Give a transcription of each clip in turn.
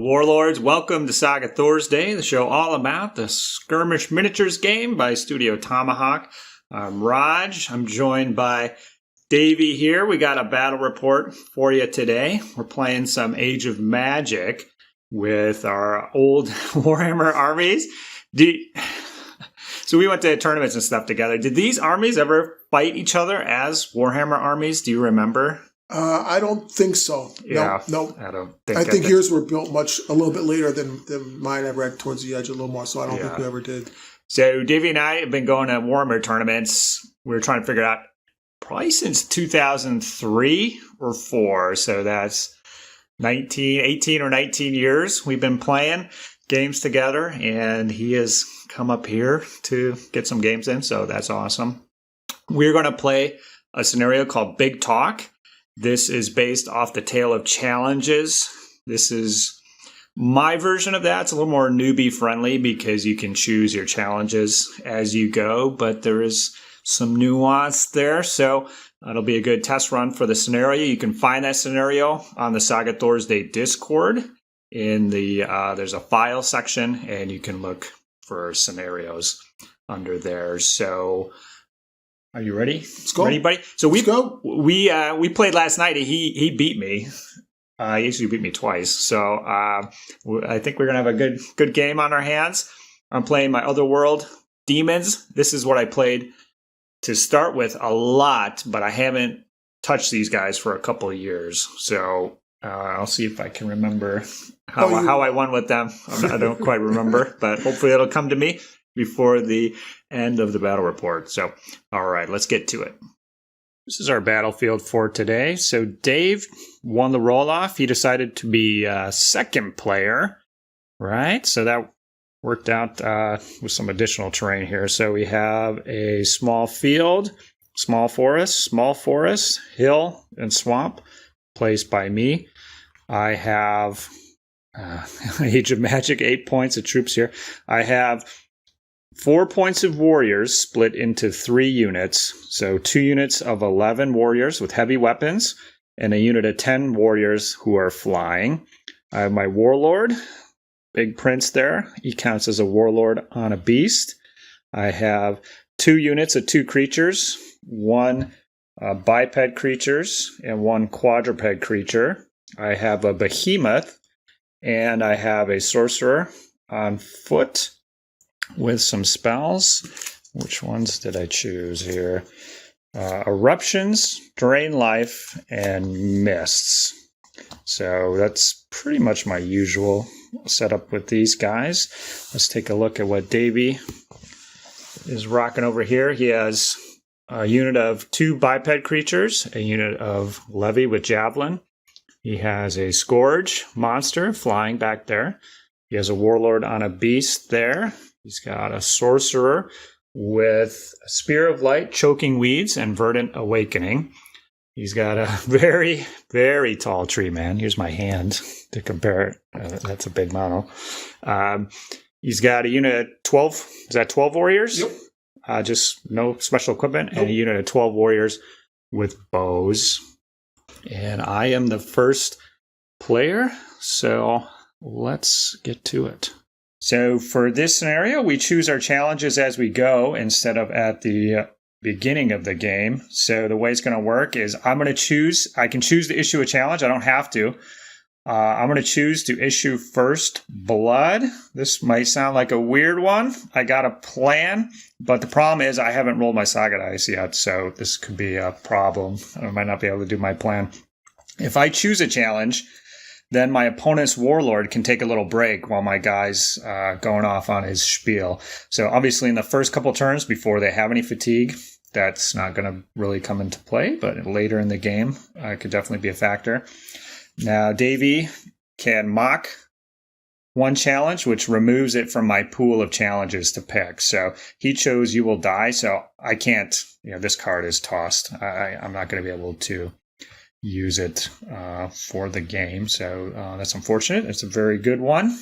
Warlords, welcome to Saga Thursday, the show all about the skirmish miniatures game by Studio Tomahawk. I'm Rodge. I'm joined by Davey here. We got a battle report for you today. We're playing some Age of Magic with our old Warhammer armies. So we went to tournaments and stuff together. Did these armies ever fight each other as Warhammer armies? Do you remember? I don't think so. Yeah, no. I think yours were built a little bit later than mine. I read towards the edge a little more, so I don't think we ever did. So Davey and I have been going to Warhammer tournaments. We were trying to figure out probably since 2003 or 4. So that's 18 or 19 years we've been playing games together, and he has come up here to get some games in, so that's awesome. We're going to play a scenario called Big Talk. This is based off the Tale of Challenges. This is my version of that. It's a little more newbie friendly because you can choose your challenges as you go, but there is some nuance there. So it'll be a good test run for the scenario. You can find that scenario on the Saga Thursday Discord. In the there's a file section, and you can look for scenarios under there. So are you ready? Let's go. Ready, buddy? So we played last night. He beat me. He actually beat me twice. So I think we're gonna have a good game on our hands. I'm playing my Otherworld demons. This is what I played to start with a lot, but I haven't touched these guys for a couple of years. So I'll see if I can remember how I won with them. I don't quite remember, but hopefully it'll come to me before the end of the battle report. So, all right, let's get to it. This is our battlefield for today. So Dave won the roll-off. He decided to be second player, right? So that worked out with some additional terrain here. So we have a small field, small forest, hill, and swamp placed by me. I have Age of Magic, 8 points of troops here. I have 4 points of warriors split into 3 units. So 2 units of 11 warriors with heavy weapons and a unit of 10 warriors who are flying. I have my warlord, Big Prince there. He counts as a warlord on a beast. I have 2 units of 2 creatures, 1 biped creatures and 1 quadruped creature. I have a behemoth, and I have a sorcerer on foot with some spells. Which ones did I choose here? Eruptions, Drain Life, and Mists. So that's pretty much my usual setup with these guys. Let's take a look at what Davey is rocking over here. He has a unit of 2 biped creatures, a unit of Levy with Javelin. He has a Scourge monster flying back there. He has a Warlord on a beast there. He's got a Sorcerer with a Spear of Light, Choking Weeds, and Verdant Awakening. He's got a very, very tall tree man. Here's my hand to compare it. That's a big model. He's got a unit of 12. Is that 12 warriors? Yep. Just no special equipment. Nope. And a unit of 12 warriors with bows. And I am the first player, so let's get to it. So for this scenario, we choose our challenges as we go instead of at the beginning of the game. So the way it's going to work is I can choose to issue a challenge. I don't have to. I'm going to choose to issue First Blood. This might sound like a weird one. I got a plan, but the problem is I haven't rolled my Saga dice yet, so this could be a problem. I might not be able to do my plan. If I choose a challenge, then my opponent's warlord can take a little break while my guy's going off on his spiel. So obviously in the first couple turns before they have any fatigue, that's not going to really come into play, but later in the game, could definitely be a factor. Now, Davey can mock one challenge, which removes it from my pool of challenges to pick. So he chose You Will Die, so I can't, this card is tossed. I'm not going to be able to use it for the game, so that's unfortunate. It's a very good one.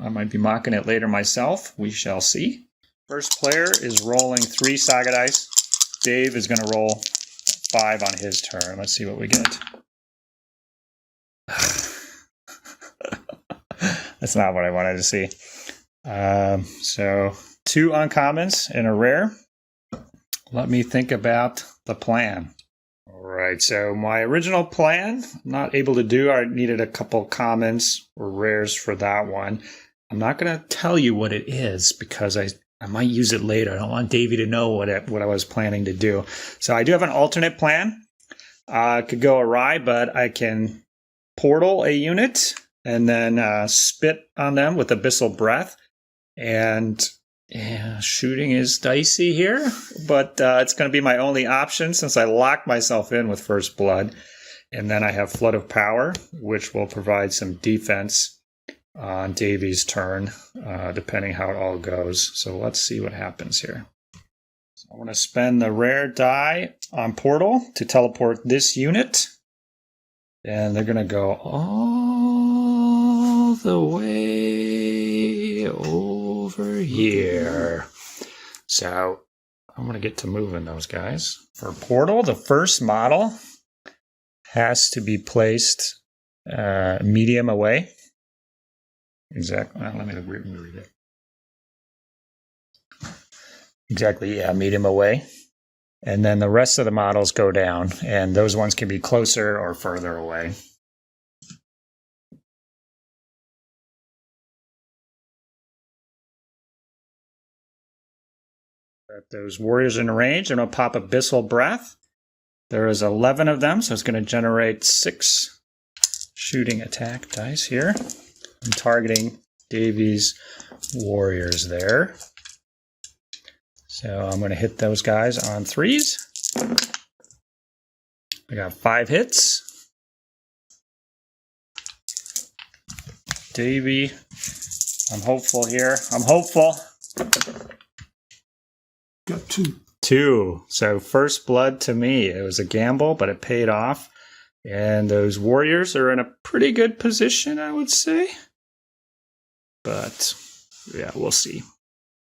I might be mocking it later myself. We shall see. First player is rolling 3 Saga dice. Dave is going to roll 5 on his turn. Let's see what we get. That's not what I wanted to see. So 2 uncommons and a rare. Let me think about the plan. All right, so my original plan, I'm not able to do. I needed a couple commons or rares for that one. I'm not going to tell you what it is because I might use it later. I don't want Davey to know what I was planning to do. So I do have an alternate plan. It could go awry, but I can portal a unit and then spit on them with Abyssal Breath. And shooting is dicey here, but it's going to be my only option since I locked myself in with First Blood. And then I have Flood of Power, which will provide some defense on Davey's turn, depending how it all goes. So let's see what happens here. So I want to spend the rare die on Portal to teleport this unit. And they're going to go all the way over here. So I'm going to get to moving those guys. For Portal, the first model has to be placed medium away. Exactly. Well, let me read it. Exactly, yeah, medium away. And then the rest of the models go down, and those ones can be closer or further away. Got those warriors in range. I'm going to pop Abyssal Breath. There is 11 of them, so it's going to generate 6 shooting attack dice here. I'm targeting Davey's warriors there. So I'm going to hit those guys on 3s. I got 5 hits. Davey, I'm hopeful here. I'm hopeful. Got 2. 2. So First Blood to me. It was a gamble, but it paid off. And those warriors are in a pretty good position, I would say. But, yeah, we'll see.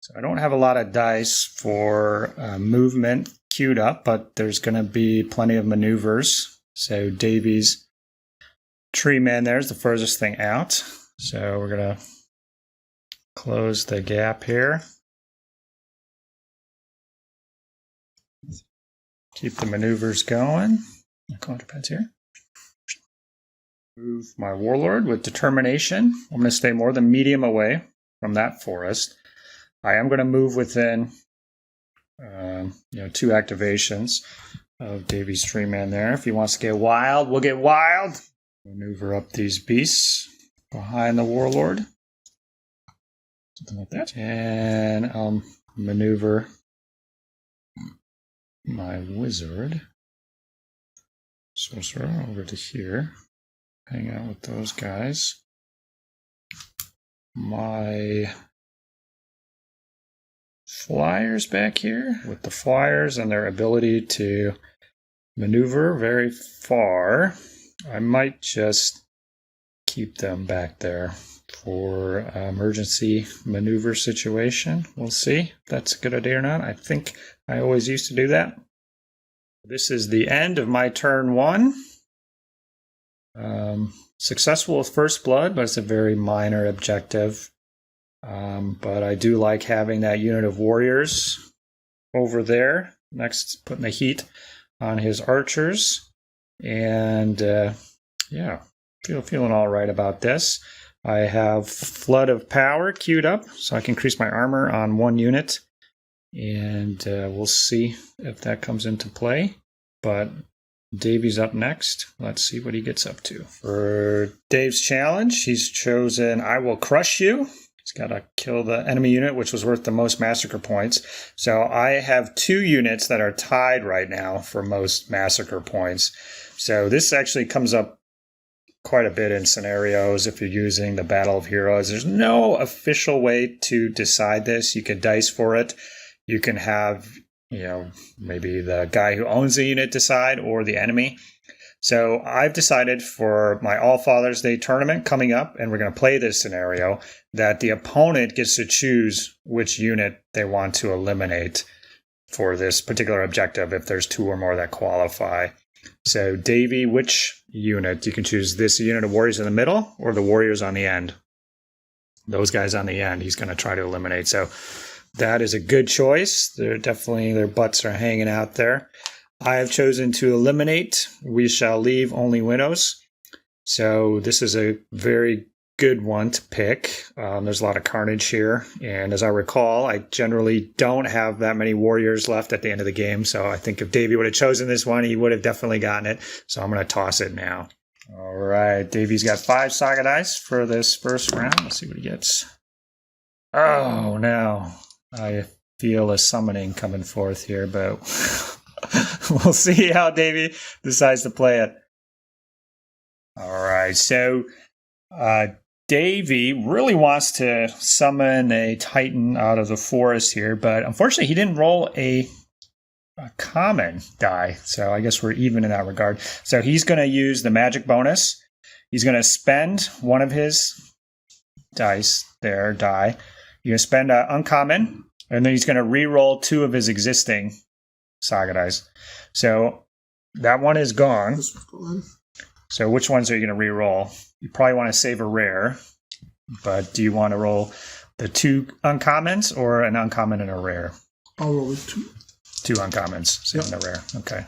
So I don't have a lot of dice for movement queued up, but there's going to be plenty of maneuvers. So Davey's tree man there is the furthest thing out. So we're going to close the gap here. Keep the maneuvers going. My quadrupeds here. Move my warlord with determination. I'm going to stay more than medium away from that forest. I am going to move within 2 activations of Davey's tree man there. If he wants to get wild, we'll get wild. Maneuver up these beasts behind the warlord. Something like that. And I'll maneuver my wizard sorcerer over to here. Hang out with those guys. My flyers back here with the flyers and their ability to maneuver very far. I might just keep them back there for emergency maneuver situation. We'll see if that's a good idea or not. I think I always used to do that. This is the end of my turn 1. Successful with First Blood, but it's a very minor objective. But I do like having that unit of warriors over there. Next, putting the heat on his archers. And feeling all right about this. I have Flood of Power queued up, so I can increase my armor on 1 unit. And we'll see if that comes into play. But Davey's up next. Let's see what he gets up to. For Dave's challenge, he's chosen I Will Crush You. He's got to kill the enemy unit, which was worth the most massacre points. So I have 2 units that are tied right now for most massacre points. So this actually comes up quite a bit in scenarios if you're using the Battle of Heroes. There's no official way to decide this. You can dice for it. You can have, maybe the guy who owns the unit decide or the enemy. So I've decided for my ALLFATHER'S Day tournament coming up, and we're going to play this scenario, that the opponent gets to choose which unit they want to eliminate for this particular objective if there's 2 or more that qualify. So Davey, which unit? You can choose this unit of warriors in the middle or the warriors on the end. those guys on the end he's going to try to eliminate. So that is a good choice. They're definitely, their butts are hanging out there. I have chosen to eliminate. We shall leave only widows. So this is a very good one to pick. There's a lot of carnage here. And as I recall, I generally don't have that many warriors left at the end of the game. So I think if Davey would have chosen this one, he would have definitely gotten it. So I'm going to toss it now. All right. Davey's got 5 Saga dice for this first round. Let's see what he gets. Oh, no. I feel a summoning coming forth here, but we'll see how Davey decides to play it. All right. So Davey really wants to summon a Titan out of the forest here, but unfortunately he didn't roll a common die, so I guess we're even in that regard. So he's going to use the magic bonus. He's going to spend one of his dice there, die. You're going to spend an uncommon, and then he's going to re-roll 2 of his existing Saga dice. So that one is gone. So which ones are you going to re-roll? You probably want to save a rare, but do you want to roll the 2 uncommons or an uncommon and a rare? I'll roll with 2. 2 uncommons, saving the rare. Okay.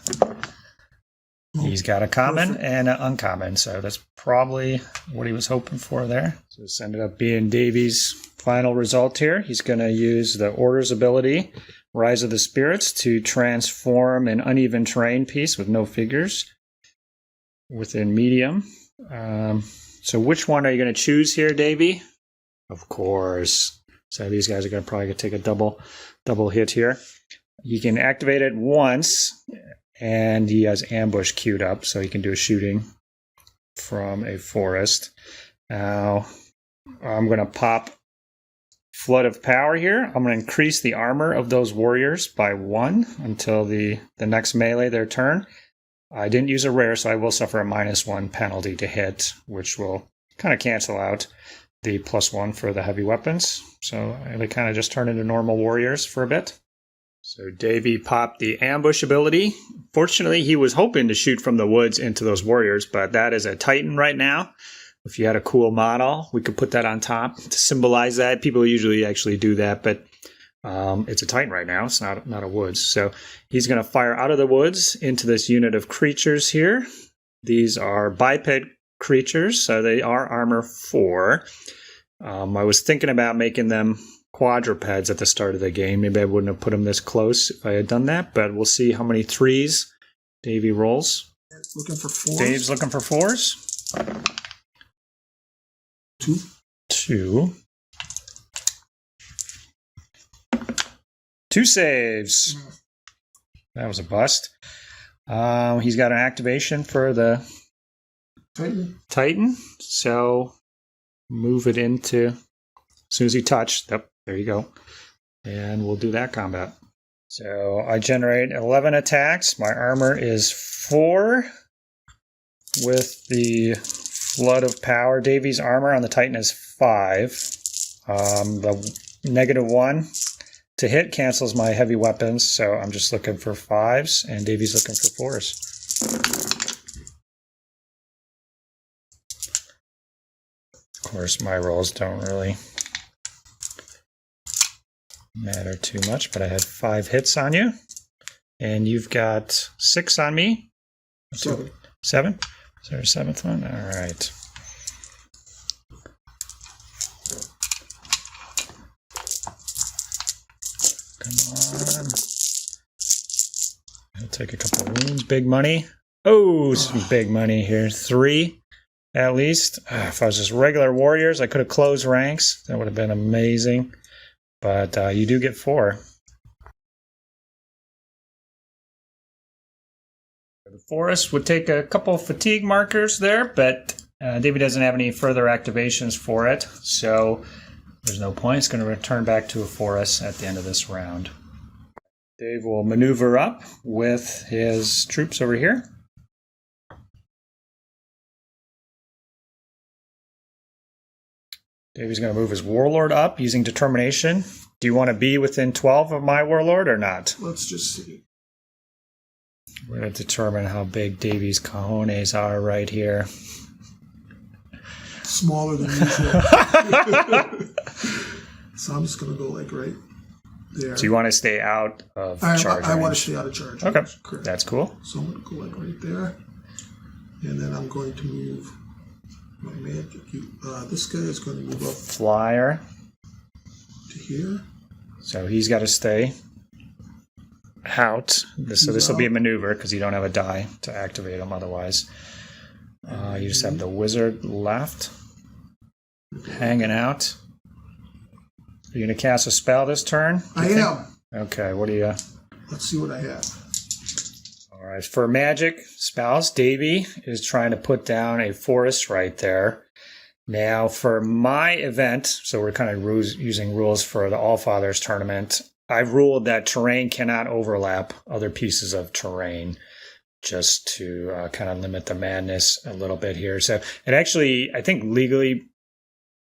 He's got a common and an uncommon, so that's probably what he was hoping for there. So this ended up being Davey's final result here. He's going to use the Order's ability, Rise of the Spirits, to transform an uneven terrain piece with no figures within medium. So which one are you going to choose here, Davey? Of course. So these guys are going to probably take a double hit here. You can activate it once, and he has ambush queued up, so he can do a shooting from a forest. Now, I'm going to pop Flood of Power here. I'm going to increase the armor of those warriors by 1 until the next melee their turn. I didn't use a rare, so I will suffer a -1 penalty to hit, which will kind of cancel out the +1 for the heavy weapons. So they kind of just turn into normal warriors for a bit. So Davey popped the ambush ability. Fortunately, he was hoping to shoot from the woods into those warriors, but that is a Titan right now. If you had a cool model, we could put that on top to symbolize that. People usually actually do that, but it's a Titan right now. It's not a woods. So he's going to fire out of the woods into this unit of creatures here. These are biped creatures, so they are armor 4. I was thinking about making them quadrupeds at the start of the game. Maybe I wouldn't have put them this close if I had done that, but we'll see how many 3s Davey rolls. Looking for 4s. Dave's looking for 4s. 2. 2. 2 saves. That was a bust. He's got an activation for the Titan. So move it into, as soon as he touched, yep, there you go. And we'll do that combat. So I generate 11 attacks. My armor is 4 with the Flood of Power. Davey's armor on the Titan is 5. The -1 to hit cancels my heavy weapons, so I'm just looking for 5s, and Davey's looking for 4s. Of course, my rolls don't really matter too much, but I had 5 hits on you, and you've got 6 on me. 7. 7? Is there a 7th one? All right. Come on. I'll take a couple of wounds. Big money. Oh, some big money here. 3 at least. If I was just regular warriors, I could have closed ranks. That would have been amazing. But you do get 4. The forest would take a couple fatigue markers there, but Davey doesn't have any further activations for it, so there's no point. It's going to return back to a forest at the end of this round. Dave will maneuver up with his troops over here. Davey's going to move his warlord up using determination. Do you want to be within 12 of my warlord or not? Let's just see. We're going to determine how big Davey's cojones are right here. smaller than usual. So I'm just going to go like right there. So you want to stay out of charge I want to stay out of charge. Okay, correct. That's cool. So I'm going to go like right there. And then I'm going to move my magic. This guy is going to move up. Flyer. To here. So he's got to stay out. So this will be a maneuver because you don't have a die to activate him otherwise. You just have the wizard left. Hanging out. Are you going to cast a spell this turn? I am. Okay, what do you... Let's see what I have. All right, for magic spells, Davey is trying to put down a forest right there. Now, for my event, so we're kind of using rules for the Allfather's tournament, I've ruled that terrain cannot overlap other pieces of terrain just to kind of limit the madness a little bit here. So it actually, I think legally,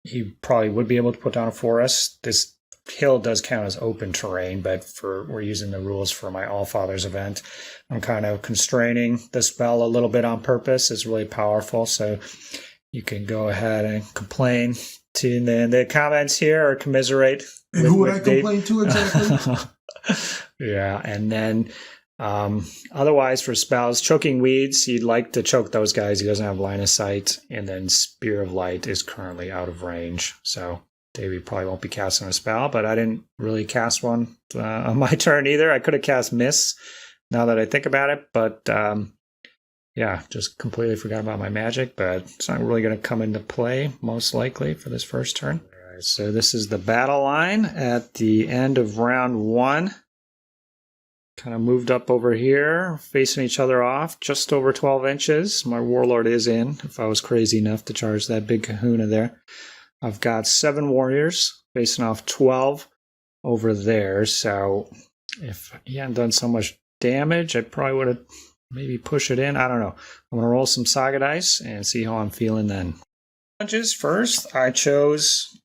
he probably would be able to put down a forest. This hill does count as open terrain, but we're using the rules for my Allfather's event. I'm kind of constraining the spell a little bit on purpose. It's really powerful, so you can go ahead and complain to the comments here or commiserate. And who would I complain to exactly? Yeah, and then otherwise for spells, choking weeds, he'd like to choke those guys. He doesn't have line of sight. And then Spear of Light is currently out of range. So Davey probably won't be casting a spell, but I didn't really cast one on my turn either. I could have cast Miss now that I think about it, but yeah, just completely forgot about my magic, but it's not really going to come into play most likely for this first turn. All right, so this is the battle line at the end of round 1. Kind of moved up over here, facing each other off, just over 12 inches. My warlord is in, if I was crazy enough to charge that big kahuna there. I've got 7 warriors facing off 12 over there, so if he hadn't done so much damage, I probably would have maybe push it in. I don't know. I'm going to roll some Saga dice and see how I'm feeling then. First, I chose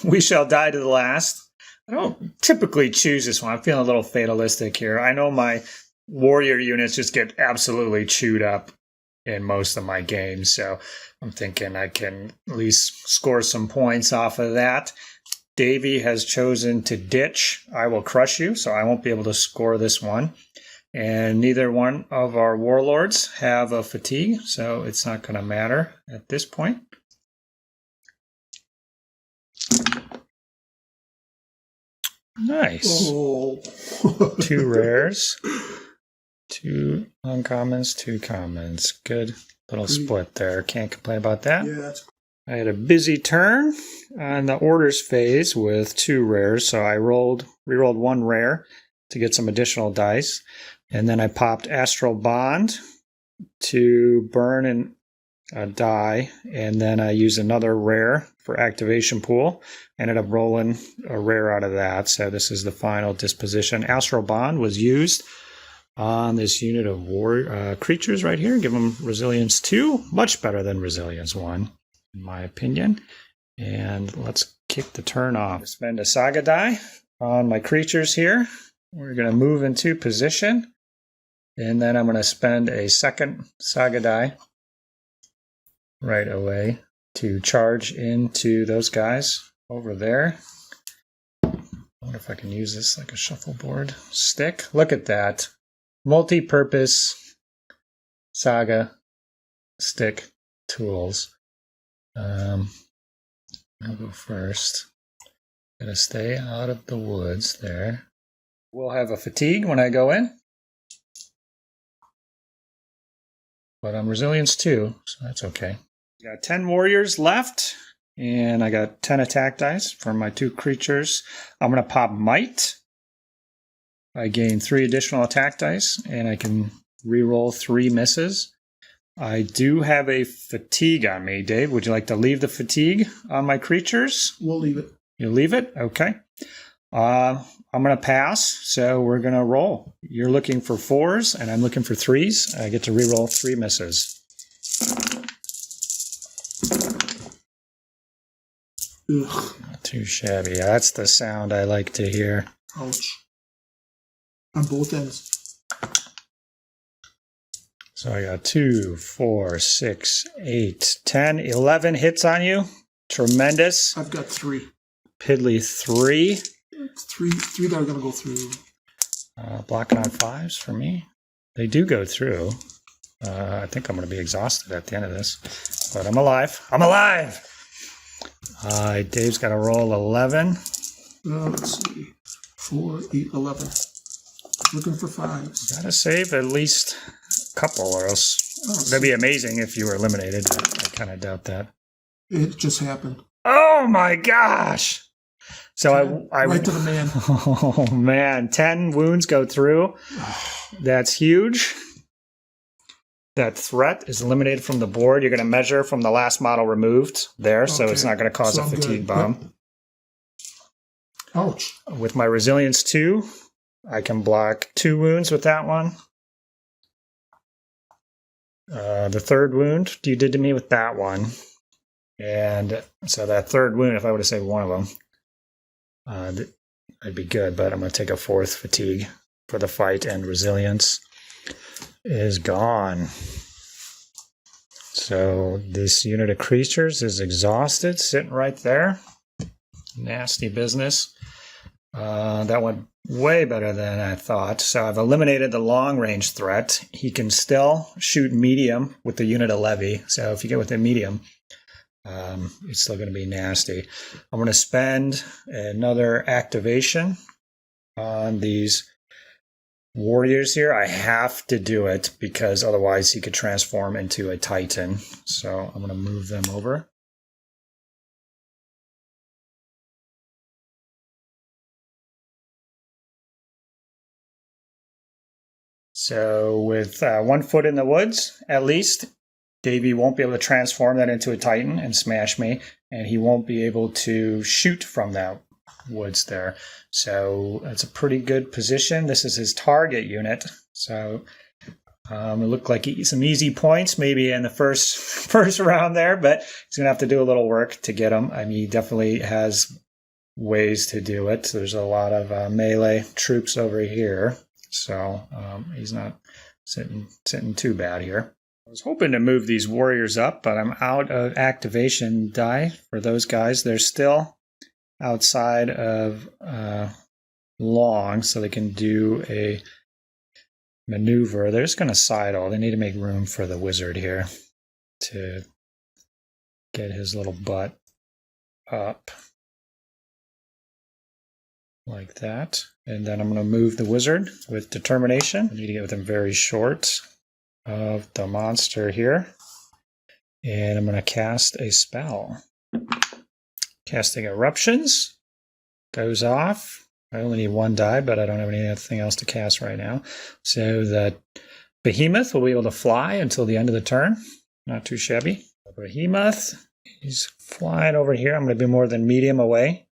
We Shall Die to the Last. I don't typically choose this one. I'm feeling a little fatalistic here. I know my warrior units just get absolutely chewed up in most of my games, so I'm thinking I can at least score some points off of that. Davey has chosen to ditch I Will Crush You, so I won't be able to score this one. And neither one of our warlords have a fatigue, so it's not going to matter at this point. Nice. Oh. 2 rares. 2 uncommons, 2 commons. Good little split there. Can't complain about that. Yeah, I had a busy turn on the orders phase with 2 rares, so I rerolled 1 rare to get some additional dice. And then I popped Astral Bond to burn a die, and then I used another rare for activation pool. Ended up rolling a rare out of that, so this is the final disposition. Astral Bond was used on this unit of creatures right here. Give them Resilience 2, much better than Resilience 1, in my opinion. And let's kick the turn off. Spend a Saga die on my creatures here. We're going to move into position. And then I'm going to spend a second Saga die right away to charge into those guys over there. I wonder if I can use this like a shuffleboard stick. Look at that. Multi-purpose Saga stick tools. I'll go first. Gotta stay out of the woods there. We'll have a fatigue when I go in. But I'm Resilience 2, so that's okay. Got 10 warriors left, and I got 10 attack dice for my 2 creatures. I'm going to pop Might. I gain 3 additional attack dice, and I can reroll 3 misses. I do have a fatigue on me. Dave, would you like to leave the fatigue on my creatures? We'll leave it. You leave it? Okay. I'm going to pass, so we're going to roll. You're looking for 4s, and I'm looking for 3s. I get to reroll 3 misses. Ugh. Not too shabby. That's the sound I like to hear. Ouch. On both ends. So I got 2, 4, 6, 8, 10, 11 hits on you. Tremendous. I've got 3. Piddly 3. Three that are going to go through. Blocking on 5s for me. They do go through. I think I'm going to be exhausted at the end of this. But I'm alive. I'm alive! Dave's got to roll 11. Let's see. 4, 8, 11. Looking for 5s. Gotta save at least a couple, or else that'd be amazing if you were eliminated. I kind of doubt that. It just happened. Oh my gosh! So I right to the man. Oh man, 10 wounds go through. That's huge. That threat is eliminated from the board. You're going to measure from the last model removed there, so it's not going to cause a fatigue bomb. Ouch. With my resilience 2, I can block 2 wounds with that one. The third wound you did to me with that one. And so that third wound, if I were to save one of them, I'd be good, but I'm going to take a 4th fatigue for the fight, and resilience is gone. So this unit of creatures is exhausted, sitting right there. Nasty business. That went way better than I thought. So I've eliminated the long-range threat. He can still shoot medium with the unit of levy. So if you get with a medium, it's still going to be nasty. I'm going to spend another activation on these warriors here. I have to do it because otherwise he could transform into a titan. So I'm going to move them over. So with 1 foot in the woods, at least, Davey won't be able to transform that into a titan and smash me, and he won't be able to shoot from that woods there. So that's a pretty good position. This is his target unit. So it looked like some easy points maybe in the first round there, but he's going to have to do a little work to get them. I mean, he definitely has ways to do it. There's a lot of melee troops over here. So he's not sitting too bad here. I was hoping to move these warriors up, but I'm out of activation die for those guys. They're still outside of long, so they can do a maneuver. They're just going to sidle. They need to make room for the wizard here to get his little butt up. Like that. And then I'm going to move the wizard with determination. I need to get within very short of the monster here. And I'm going to cast a spell. Casting Eruptions goes off. I only need 1 die, but I don't have anything else to cast right now. So the behemoth will be able to fly until the end of the turn. Not too shabby. Behemoth, he's flying over here. I'm going to be more than medium away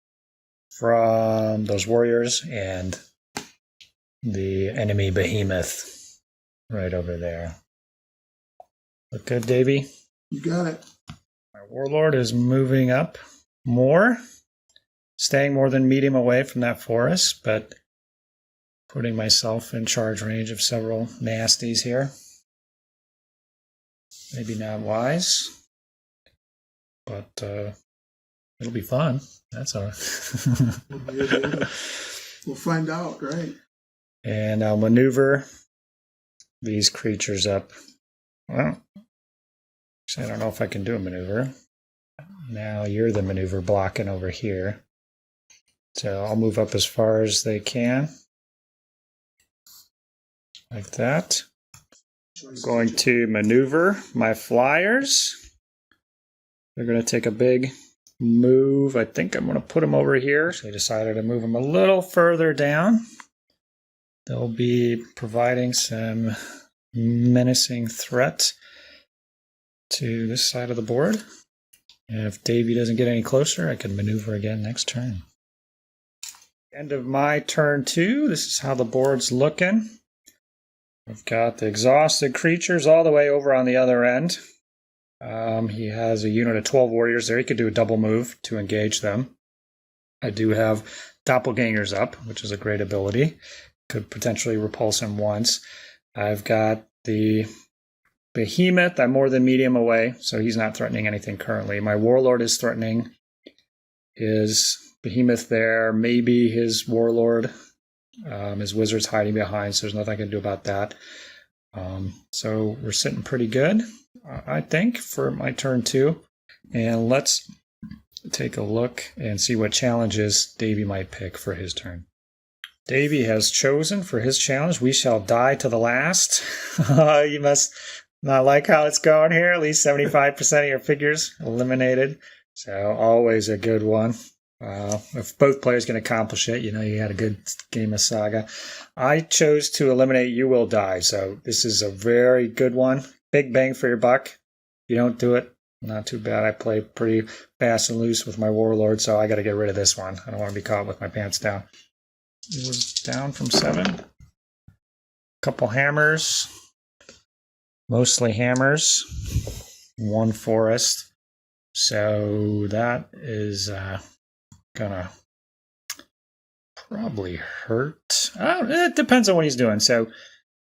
from those warriors and the enemy behemoth right over there. Look good, Davey? You got it. My warlord is moving up more, staying more than medium away from that forest, but putting myself in charge range of several nasties here. Maybe not wise, but it'll be fun. That's all right. We'll find out, right? And I'll maneuver these creatures up. Well, actually, I don't know if I can do a maneuver. Now you're the maneuver blocking over here. So I'll move up as far as they can. Like that. I'm going to maneuver my flyers. They're going to take a big move. I think I'm going to put them over here. So I decided to move them a little further down. They'll be providing some menacing threat to this side of the board. And if Davey doesn't get any closer, I can maneuver again next turn. End of my turn 2. This is how the board's looking. I've got the exhausted creatures all the way over on the other end. He has a unit of 12 warriors there. He could do a double move to engage them. I do have doppelgangers up, which is a great ability. Could potentially repulse him once. I've got the Behemoth, I'm more than medium away, so he's not threatening anything currently. My Warlord is threatening his Behemoth there, maybe his Warlord. His Wizard's hiding behind, so there's nothing I can do about that. So we're sitting pretty good, I think, for my turn 2. And let's take a look and see what challenges Davey might pick for his turn. Davey has chosen for his challenge, we shall die to the last. You must not like how it's going here. At least 75% of your figures eliminated. So always a good one. If both players can accomplish it, you know you had a good game of Saga. I chose to eliminate You Will Die, so this is a very good one. Big bang for your buck. If you don't do it, not too bad. I play pretty fast and loose with my Warlord, so I got to get rid of this one. I don't want to be caught with my pants down. It was down from 7. Couple hammers. Mostly hammers. 1 forest. So that is gonna probably hurt. It depends on what he's doing. So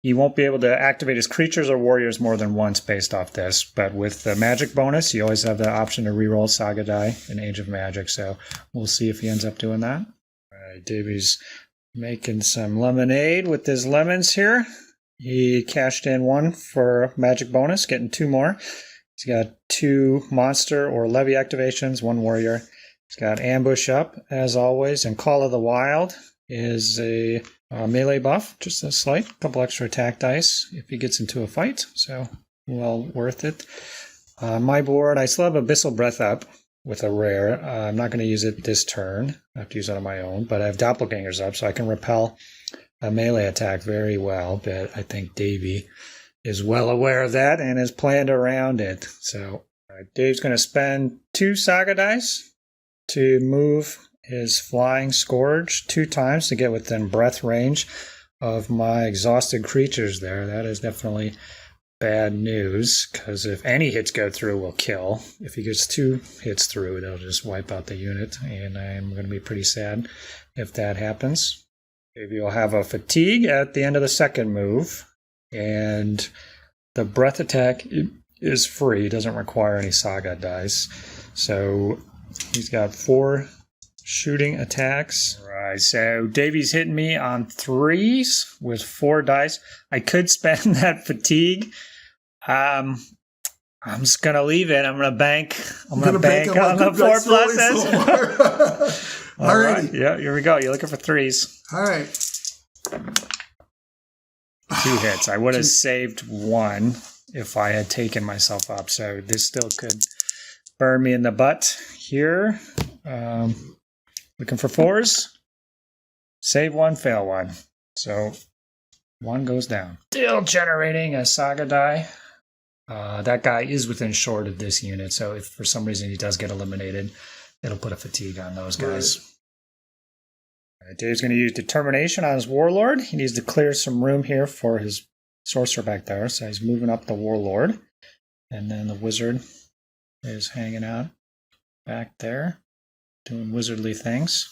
he won't be able to activate his creatures or warriors more than once based off this. But with the magic bonus, you always have the option to reroll Saga die in Age of Magic. So we'll see if he ends up doing that. All right, Davey's making some lemonade with his lemons here. He cashed in 1 for magic bonus, getting 2 more. He's got 2 monster or levy activations, 1 warrior. He's got Ambush up, as always, and Call of the Wild is a melee buff, just a slight, couple extra attack dice if he gets into a fight, so well worth it. My board, I still have Abyssal Breath up with a rare. I'm not going to use it this turn. I have to use it on my own, but I have Doppelgangers up, so I can repel a melee attack very well, but I think Davey is well aware of that and has planned around it. So Dave's going to spend 2 Saga dice to move his Flying Scourge 2 times to get within breath range of my exhausted creatures there. That is definitely bad news, because if any hits go through, we'll kill. If he gets 2 hits through, it'll just wipe out the unit, and I'm going to be pretty sad if that happens. Maybe you'll have a Fatigue at the end of the second move, and the breath attack is free, doesn't require any Saga dice. So he's got 4 shooting attacks. All right, so Davey's hitting me on 3s with 4 dice. I could spend that Fatigue. I'm just gonna leave it. I'm gonna bank. I'm gonna bank on the 4 pluses. All right. Yeah, here we go. You're looking for 3s. All right. 2 hits. I would have saved 1 if I had taken myself up. So this still could burn me in the butt here. Looking for 4s. Save 1, fail 1. So 1 goes down. Still generating a Saga die. That guy is within short of this unit, so if for some reason he does get eliminated, it'll put a Fatigue on those guys. Right. Dave's going to use Determination on his Warlord. He needs to clear some room here for his Sorcerer back there, so he's moving up the Warlord. And then the Wizard is hanging out back there, doing wizardly things.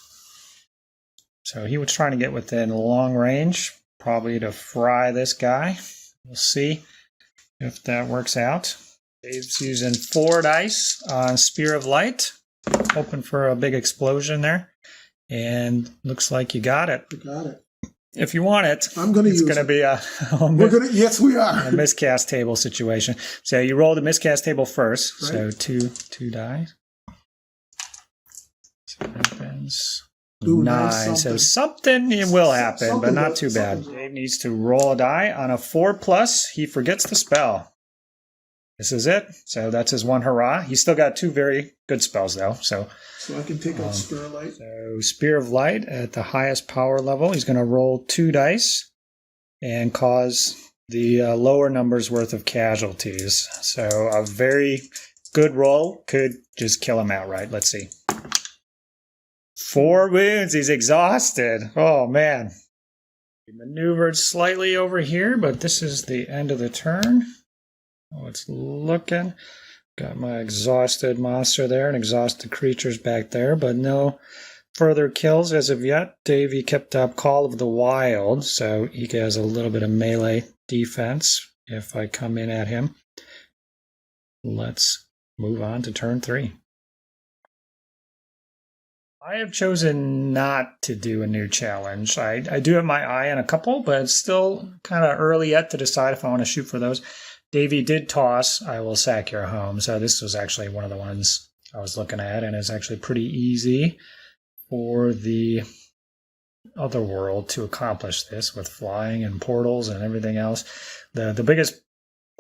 So he was trying to get within long range, probably to fry this guy. We'll see if that works out. Dave's using 4 dice on Spear of Light, hoping for a big explosion there. And looks like you got it. You got it. If you want it, I'm going to use it. It's going to be yes, we are. A miscast table situation. So you roll the miscast table first. Right. So two die. So happens. Ooh, 9. So something will happen, but not too bad. Dave needs to roll a die. On a 4+, he forgets the spell. This is it. So that's his 1 hurrah. He's still got 2 very good spells, though. So I can take out Spear of Light. So Spear of Light at the highest power level. He's going to roll 2 dice and cause the lower numbers worth of casualties. So a very good roll could just kill him outright. Let's see. 4 wounds. He's exhausted. Oh, man. He maneuvered slightly over here, but this is the end of the turn. Oh, it's looking. Got my exhausted monster there and exhausted creatures back there, but no further kills as of yet. Davey kept up Call of the Wild, so he has a little bit of melee defense if I come in at him. Let's move on to turn 3. I have chosen not to do a new challenge. I do have my eye on a couple, but it's still kind of early yet to decide if I want to shoot for those. Davey did toss, I will sack your home. So this was actually one of the ones I was looking at, and it's actually pretty easy for the Otherworld to accomplish this with flying and portals and everything else. The biggest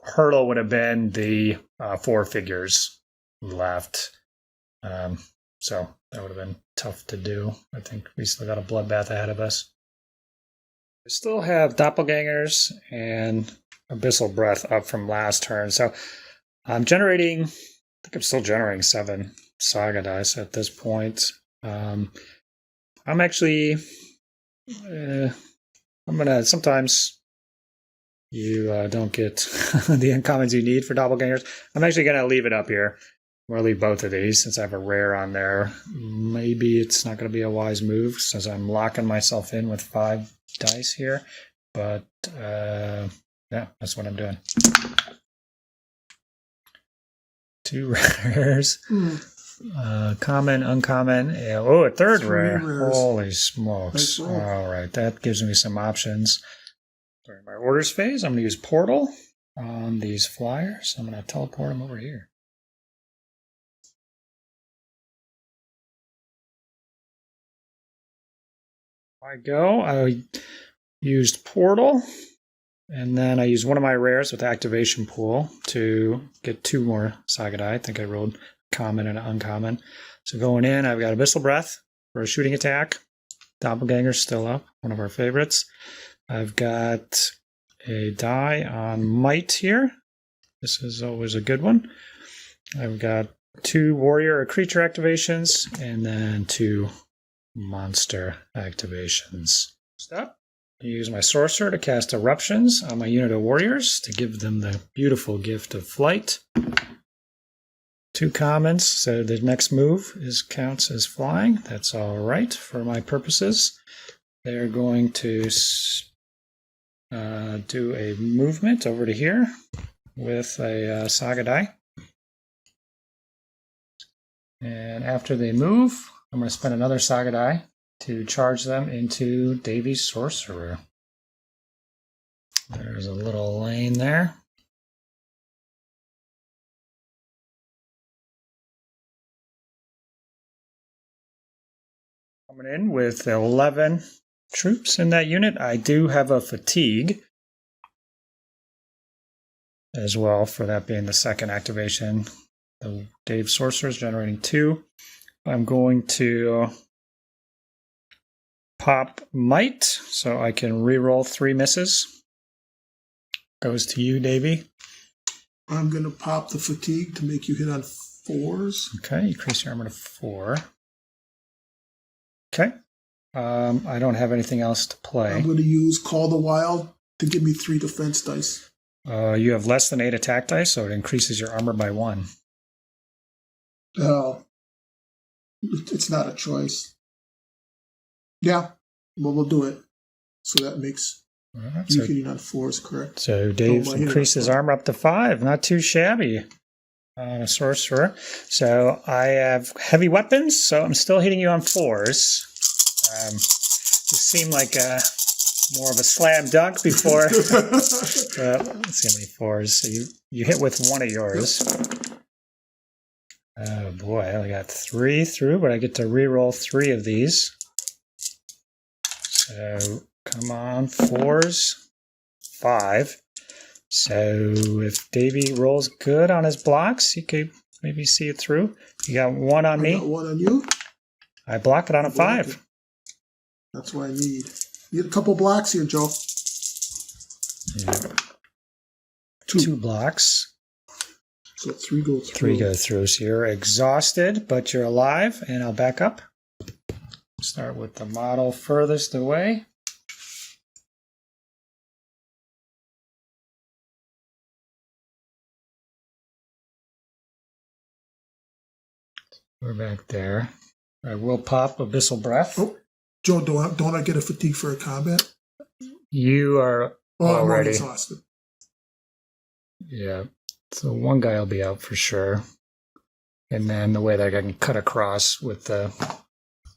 hurdle would have been the 4 figures left. So that would have been tough to do. I think we still got a bloodbath ahead of us. We still have doppelgangers and abyssal breath up from last turn. So I'm generating, I think I'm still generating 7 saga dice at this point. I'm actually, I'm gonna, sometimes you don't get the uncommons you need for doppelgangers. I'm actually gonna leave it up here. I'm going to leave both of these since I have a rare on there. Maybe it's not going to be a wise move since I'm locking myself in with 5 dice here. But, yeah, that's what I'm doing. 2 rares. Common, uncommon. Oh, a third rare. Rares. Holy smokes. All right, that gives me some options. During my orders phase, I'm going to use Portal on these flyers. I'm going to teleport them over here. I used Portal, and then I used one of my rares with Activation Pool to get 2 more Saga die. I think I rolled common and uncommon. So going in, I've got Abyssal Breath for a shooting attack. Doppelganger's still up, one of our favorites. I've got a die on Might here. This is always a good one. I've got 2 warrior or creature activations, and then 2 monster activations. Step. I use my sorcerer to cast eruptions on my unit of warriors to give them the beautiful gift of flight. 2 commons, so the next move counts as flying. That's all right for my purposes. They're going to do a movement over to here with a saga die. And after they move, I'm going to spend another saga die to charge them into Davey's sorcerer. There's a little lane there. Coming in with 11 troops in that unit. I do have a fatigue as well, for that being the second activation. The Dave sorcerer is generating 2. I'm going to pop Might so I can reroll 3 misses. Goes to you, Davey. I'm going to pop the fatigue to make you hit on 4s. Okay, increase your armor to 4. Okay. I don't have anything else to play. I'm going to use Call the Wild to give me 3 defense dice. You have less than 8 attack dice, so it increases your armor by 1. Oh. It's not a choice. Yeah, well, we'll do it. So that makes you hitting on 4s, correct? So Dave increases armor up to 5. Not too shabby on a sorcerer. So I have heavy weapons, so I'm still hitting you on 4s. This seemed like more of a slam dunk before. Let's see how many 4s. So you hit with one of yours. Oh boy, I only got 3 through, but I get to reroll 3 of these. So come on, 4s, 5. So if Davey rolls good on his blocks, he could maybe see it through. You got 1 on me. I got 1 on you. I block it on a 5. That's what I need. You need a couple blocks here, Joe. Yeah. 2 blocks. So 3 go through. 3 go through. So you're exhausted, but you're alive, and I'll back up. Start with the model furthest away. We're back there. I will pop Abyssal Breath. Oh, Joe, don't I get a fatigue for a combat? You are already exhausted. Yeah. So one guy will be out for sure. And then the way that I can cut across with the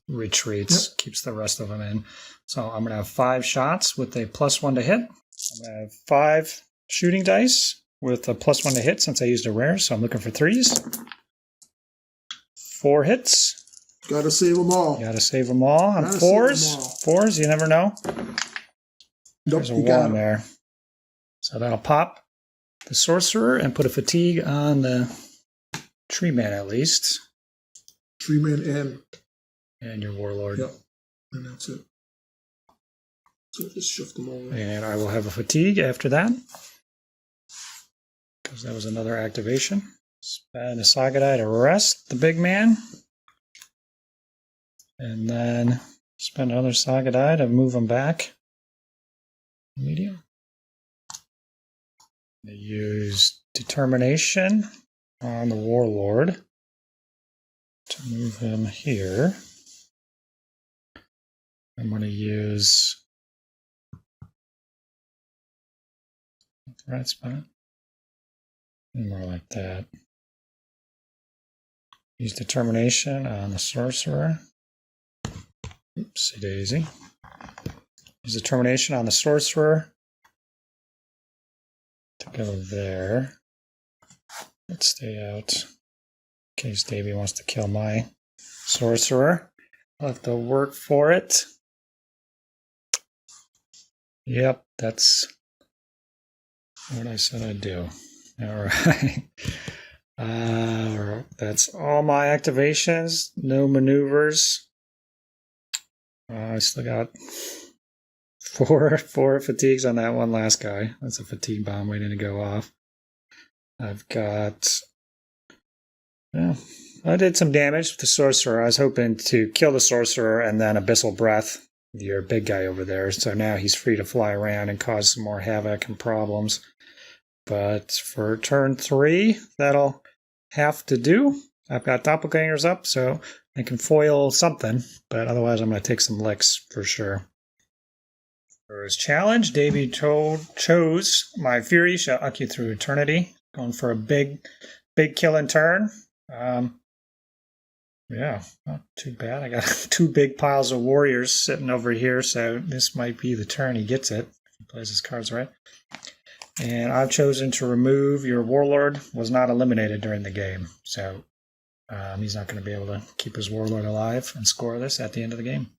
retreats keeps the rest of them in. So I'm going to have 5 shots with a +1 to hit. I'm going to have 5 shooting dice with a +1 to hit since I used a rare. So I'm looking for 3s. 4 hits. Gotta save them all. Gotta save them all. On 4s. 4s, you never know. Nope, There's a 1 there. So that'll pop the sorcerer and put a fatigue on the tree man at least. Tree man and your warlord. Yep. And that's it. So just shift them over. And I will have a fatigue after that. Because that was another activation. Spend a Saga die to rest the big man. And then spend another Saga die to move him back. Medium. I use determination on the warlord to move him here. I'm going to use the right spot. And more like that. Use determination on the sorcerer. Oopsie daisy. Use determination on the sorcerer to go there. Let's stay out in case Davey wants to kill my sorcerer. I'll have to work for it. Yep, that's what I said I'd do. All right. That's all my activations. No maneuvers. I still got four fatigues on that one last guy. That's a fatigue bomb waiting to go off. I've got... Yeah, I did some damage with the sorcerer. I was hoping to kill the sorcerer and then Abyssal Breath, your big guy over there. So now he's free to fly around and cause some more havoc and problems. But for turn 3, that'll have to do. I've got doppelgangers up, so I can foil something. But otherwise, I'm going to take some licks for sure. For his challenge, Davey chose My Fury Shall Uck You Through Eternity. Going for a big killing turn. Yeah, not too bad. I got 2 big piles of warriors sitting over here, so this might be the turn he gets it, if he plays his cards right. And I've chosen to remove your warlord. Was not eliminated during the game, so he's not going to be able to keep his warlord alive and score this at the end of the game.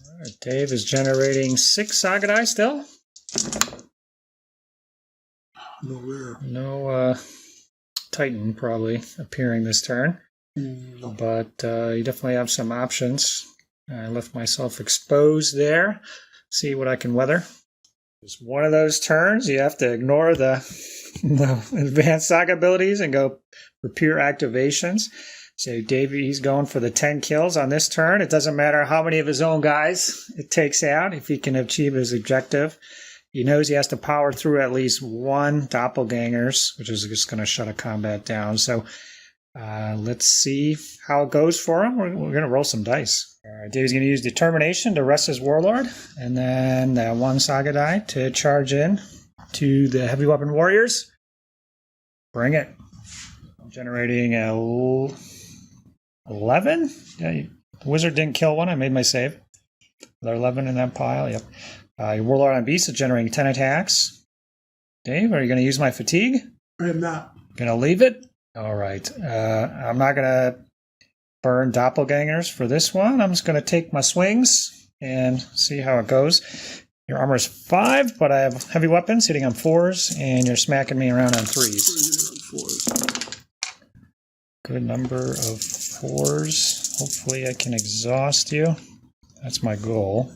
All right, Dave is generating 6 Saga die still. No rare. No Titan probably appearing this turn. No. But you definitely have some options. I left myself exposed there. See what I can weather. It's one of those turns you have to ignore the advanced Saga abilities and go for pure activations. So Davey, he's going for the 10 kills on this turn. It doesn't matter how many of his own guys it takes out if he can achieve his objective. He knows he has to power through at least 1 doppelgangers, which is just going to shut a combat down. So let's see how it goes for him. We're going to roll some dice. All right, Davey's going to use determination to rest his warlord, and then that 1 Saga die to charge in to the heavy weapon warriors. Bring it. I'm generating 11. Yeah, the wizard didn't kill one. I made my save. There are 11 in that pile. Yep. Your warlord on beast is generating 10 attacks. Dave, are you going to use my fatigue? I am not. Going to leave it? All right. I'm not going to burn doppelgangers for this one. I'm just going to take my swings and see how it goes. Your armor is 5, but I have heavy weapons hitting on 4s, and you're smacking me around on 3s. Good number of 4s. Hopefully I can exhaust you. That's my goal.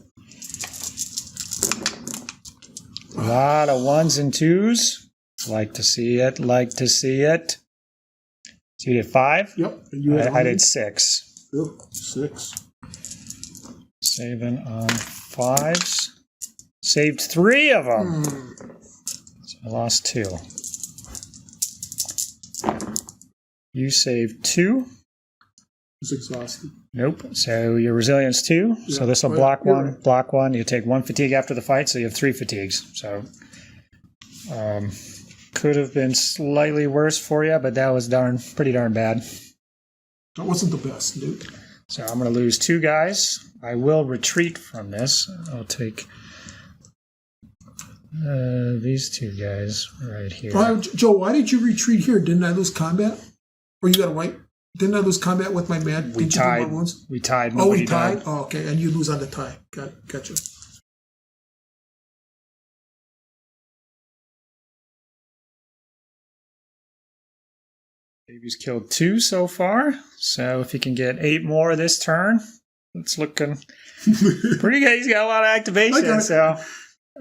A lot of 1s and 2s. Like to see it. Like to see it. So you did 5? Yep. And you had I did 6. Yep, 6. Saving on 5s. Saved 3 of them. So I lost 2. You saved 2. It's exhausted. Nope. So your resilience 2. Yeah. So this will block 1. Right. Block 1. You take 1 fatigue after the fight, so you have 3 fatigues. So could have been slightly worse for you, but that was pretty darn bad. That wasn't the best, dude. So I'm going to lose 2 guys. I will retreat from this. I'll take these 2 guys right here. Joe, why did you retreat here? Didn't I lose combat? Or you got it right? Didn't I lose combat with my man? We tied. We tied. Oh, we tied? Oh, okay. And you lose on the tie. Gotcha. Davey's killed 2 so far. So if he can get 8 more this turn, it's looking pretty good. He's got a lot of activation. So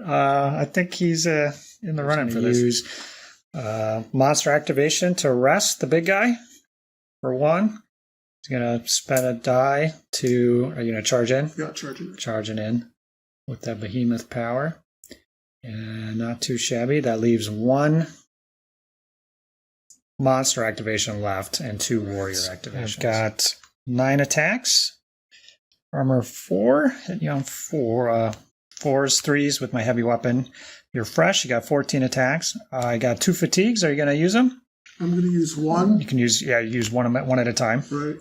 I think he's in the running for this. Use monster activation to rest the big guy for 1. He's going to spend a die to... Are you going to charge in? Yeah, charging. Charging in with that behemoth power. And not too shabby. That leaves 1 monster activation left and 2 warrior activations. I've got 9 attacks. Armor 4. Hit you on 4s, 3s with my heavy weapon. You're fresh. You got 14 attacks. I got 2 fatigues. Are you going to use them? I'm going to use 1. You can use one at a time. Right.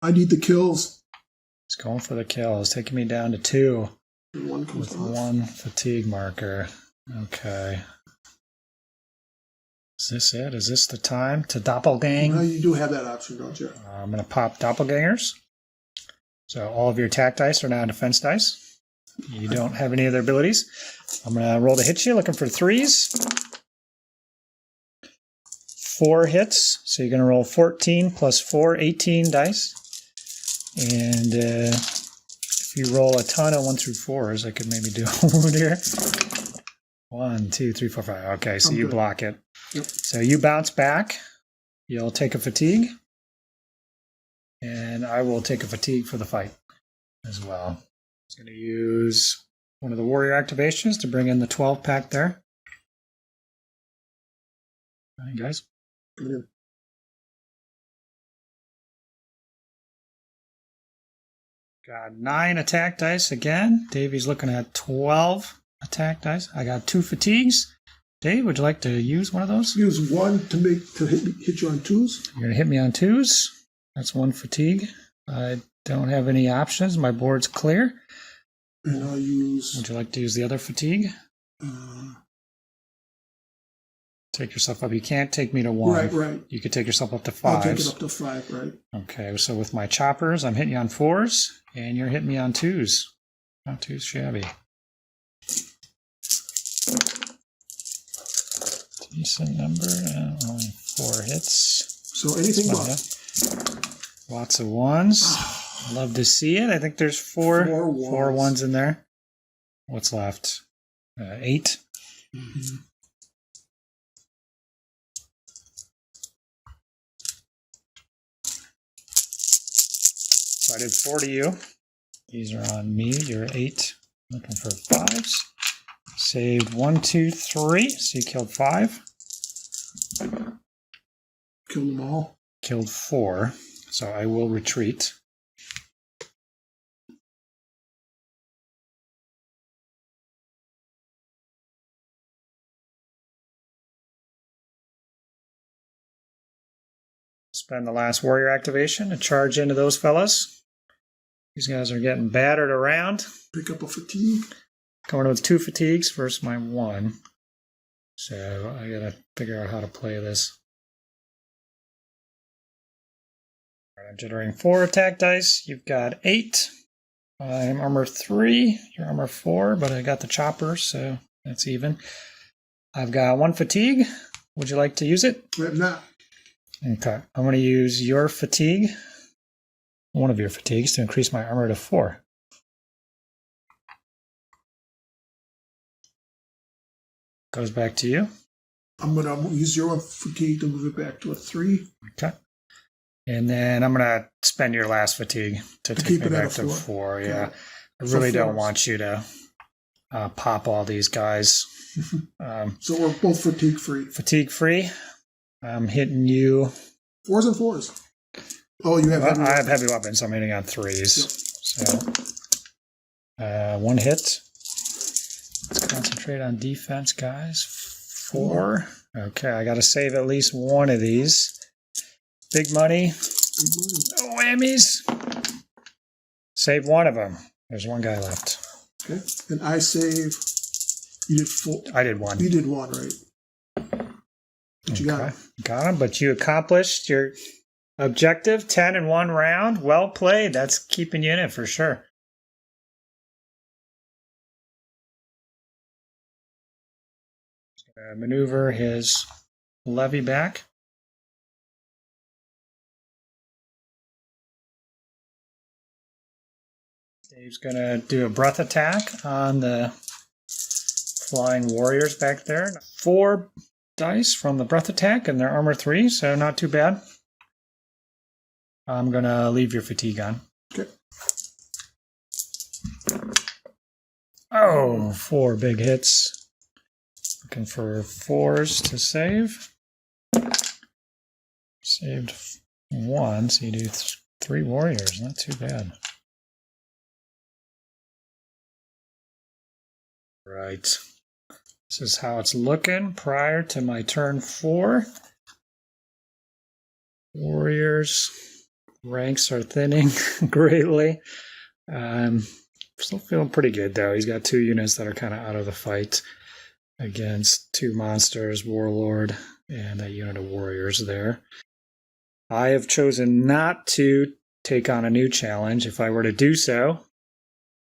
I need the kills. It's going for the kills. Taking me down to 2. And 1 comes with off. 1 fatigue marker. Okay. Is this it? Is this the time to doppelgang? No, you do have that option, don't you? I'm going to pop doppelgangers. So all of your attack dice are now defense dice. You don't have any other abilities. I'm going to roll to hit you, looking for 3s. 4 hits. So you're going to roll 14 plus 4, 18 dice. And if you roll a ton of 1 through 4s, I could maybe do a wound here. 1, 2, 3, 4, 5. Okay, so you block it. Yep. So you bounce back. You'll take a fatigue. And I will take a fatigue for the fight as well. I'm going to use one of the warrior activations to bring in the 12-pack there. All right, guys. Good. Got 9 attack dice again. Davey's looking at 12 attack dice. I got 2 fatigues. Dave, would you like to use one of those? Use 1 to hit you on 2s. You're going to hit me on 2s. That's 1 fatigue. I don't have any options. My board's clear. And I'll use... Would you like to use the other fatigue? Take yourself up. You can't take me to 1. Right. You could take yourself up to 5. I'll take it up to 5, right. Okay, so with my choppers, I'm hitting you on 4s, and you're hitting me on 2s. Not too shabby. Decent number. Only 4 hits. So anything but. Lots of 1s. Love to see it. I think there's 4 1s in there. What's left? 8. Mm-hmm. So I did 4 to you. These are on me. You're 8. Looking for 5s. Saved 1, 2, 3. So you killed 5. Killed them all. Killed 4. So I will retreat. Spend the last warrior activation to charge into those fellas. These guys are getting battered around. Pick up a fatigue. Coming with 2 fatigues versus my 1. So I gotta figure out how to play this. All right, I'm generating 4 attack dice. You've got 8. I'm armor 3. You're armor 4, but I got the chopper, so that's even. I've got 1 fatigue. Would you like to use it? I have not. Okay, I'm going to use your fatigue, one of your fatigues, to increase my armor to 4. Goes back to you. I'm going to use your fatigue to move it back to a 3. Okay. And then I'm going to spend your last fatigue to take me back to 4. Yeah. Okay. I really don't want you to pop all these guys. So we're both fatigue free. Fatigue free. I'm hitting you. 4s and 4s. Oh, you have heavy weapons. I have heavy weapons, so I'm hitting on 3s. Yep. So, 1 hit. Let's concentrate on defense, guys. 4. Okay, I got to save at least one of these. Big money. Big money. No whammies. Save one of them. There's one guy left. Okay. And I save. You did 4. I did 1. You did 1, right? But you got him. Got him, but you accomplished your objective. 10 in 1 round. Well played. That's keeping you in it for sure. Maneuver his levy back. Dave's going to do a breath attack on the flying warriors back there. 4 dice from the breath attack and their armor 3, so not too bad. I'm going to leave your fatigue on. Okay. Oh, 4 big hits. Looking for 4s to save. Saved 1, so you do 3 warriors. Not too bad. Right. This is how it's looking prior to my turn 4. Warriors. Ranks are thinning greatly. Still feeling pretty good, though. He's got 2 units that are kind of out of the fight against 2 monsters, Warlord, and a unit of warriors there. I have chosen not to take on a new challenge. If I were to do so,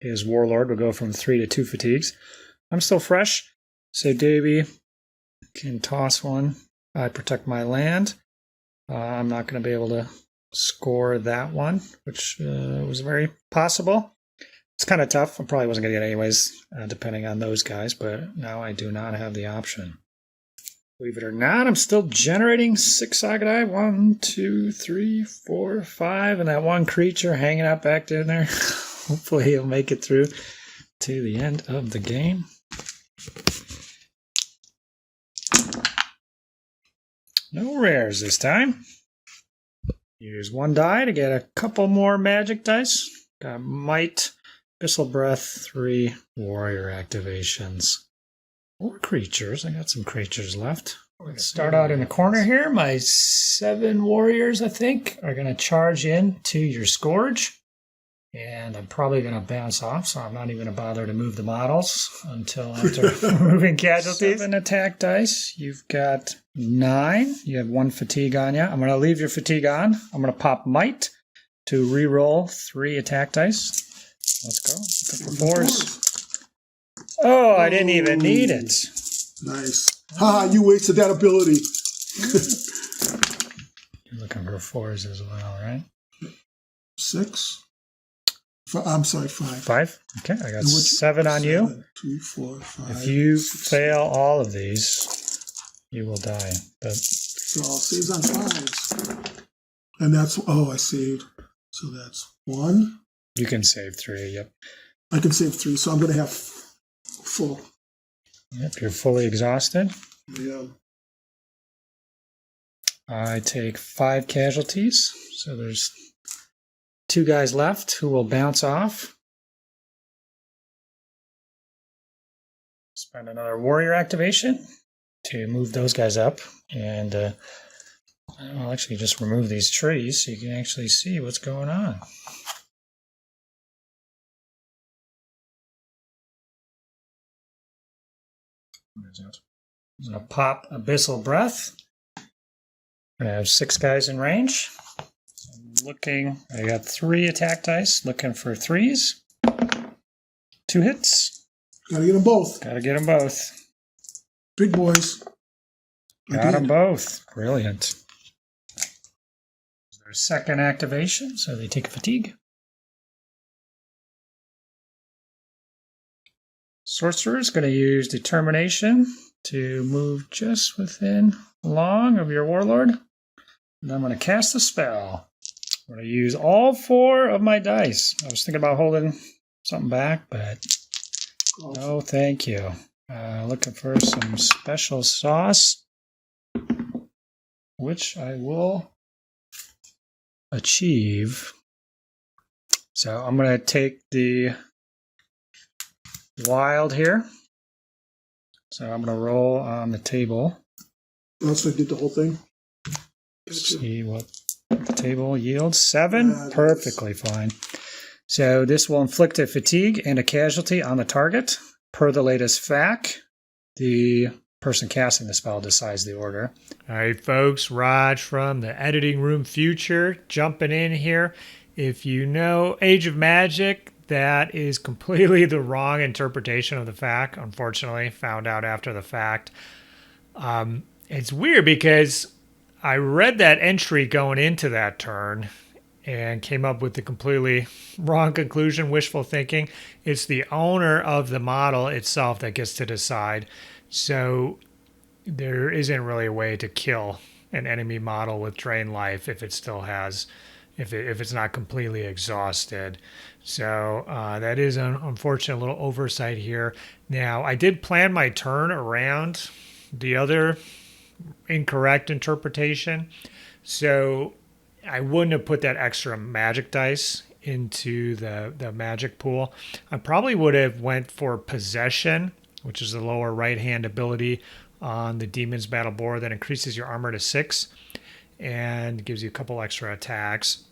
his Warlord will go from 3 to 2 fatigues. I'm still fresh, so Davey can toss one. I protect my land. I'm not going to be able to score that one, which was very possible. It's kind of tough. I probably wasn't going to get it anyways, depending on those guys, but now I do not have the option. Believe it or not, I'm still generating 6 Saga die. 1, 2, 3, 4, 5, and that one creature hanging out back in there. Hopefully he'll make it through to the end of the game. No rares this time. Use 1 die to get a couple more magic dice. Got Might, Abyssal Breath, 3 warrior activations. 4 creatures. I got some creatures left. Let's start out in the corner here. My 7 warriors, I think, are going to charge in to your Scourge. And I'm probably going to bounce off, so I'm not even going to bother to move the models until after removing casualties. 7 attack dice. You've got 9. You have 1 fatigue on you. I'm going to leave your fatigue on. I'm going to pop Might to re-roll 3 attack dice. Let's go. A couple 4s. Oh, I didn't even need it. Nice. Ha, you wasted that ability. You're looking for 4s as well, right? 6. I'm sorry, 5. 5? Okay, I got 7 on you. 7, 2, 4, 5. If you 6, fail all of these, you will die. But so I'll save on 5s. And that's, I saved. So that's 1. You can save 3, yep. I can save 3, so I'm going to have full. Yep, you're fully exhausted. Yeah. I take 5 casualties, so there's 2 guys left who will bounce off. Spend another warrior activation to move those guys up. And I'll actually just remove these trees so you can actually see what's going on. What is that? I'm going to pop Abyssal Breath. I have 6 guys in range. I got 3 attack dice, looking for 3s. 2 hits. Gotta get them both. Gotta get them both. Big boys. Got them both. Brilliant. Their second activation, so they take a fatigue. Sorcerer is going to use Determination to move just within long of your Warlord. And I'm going to cast a spell. I'm going to use all 4 of my dice. I was thinking about holding something back, but no, thank you. Looking for some special sauce, which I will achieve. So I'm going to take the wild here. So I'm going to roll on the table. That's what I did the whole thing. See what the table yields. 7. Yeah, Perfectly fine. So this will inflict a fatigue and a casualty on the target. Per the latest FAQ, the person casting the spell decides the order. All right, folks. Rodge from the Editing Room Future jumping in here. If you know Age of Magic, that is completely the wrong interpretation of the FAQ, unfortunately. Found out after the fact. It's weird because I read that entry going into that turn and came up with the completely wrong conclusion, wishful thinking. It's the owner of the model itself that gets to decide. So there isn't really a way to kill an enemy model with drain life if it still has, if it's not completely exhausted. So that is an unfortunate little oversight here. Now, I did plan my turn around the other incorrect interpretation. So I wouldn't have put that extra magic dice into the magic pool. I probably would have went for possession, which is the lower right hand ability on the Demon's Battle board that increases your armor to 6 and gives you a couple extra attacks.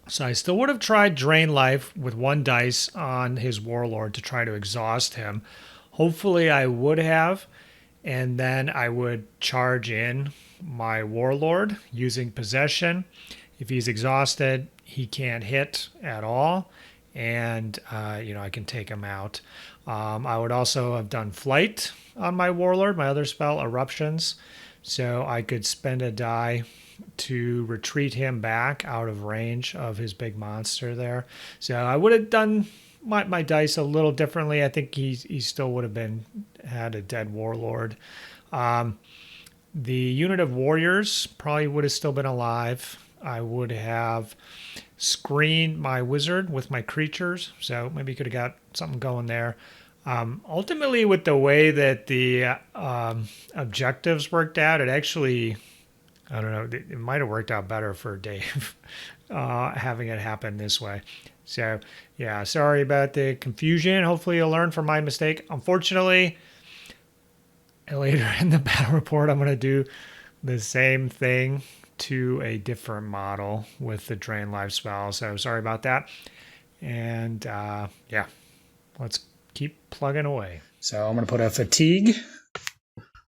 So I still would have tried Drain Life with 1 dice on his Warlord to try to exhaust him. Hopefully I would have, and then I would charge in my Warlord using possession. If he's exhausted, he can't hit at all, and I can take him out. I would also have done Flight on my Warlord, my other spell, Eruptions, so I could spend a die to retreat him back out of range of his big monster there. So I would have done my dice a little differently. I think he still would have had a dead Warlord. The unit of warriors probably would have still been alive. I would have screened my wizard with my creatures, so maybe you could have got something going there. Ultimately, with the way that the objectives worked out, it actually, I don't know, it might have worked out better for Dave having it happen this way. So, yeah, sorry about the confusion. Hopefully you'll learn from my mistake. Unfortunately, later in the battle report, I'm going to do the same thing to a different model with the Drain Life spell. So sorry about that. And yeah, let's keep plugging away. So I'm going to put a fatigue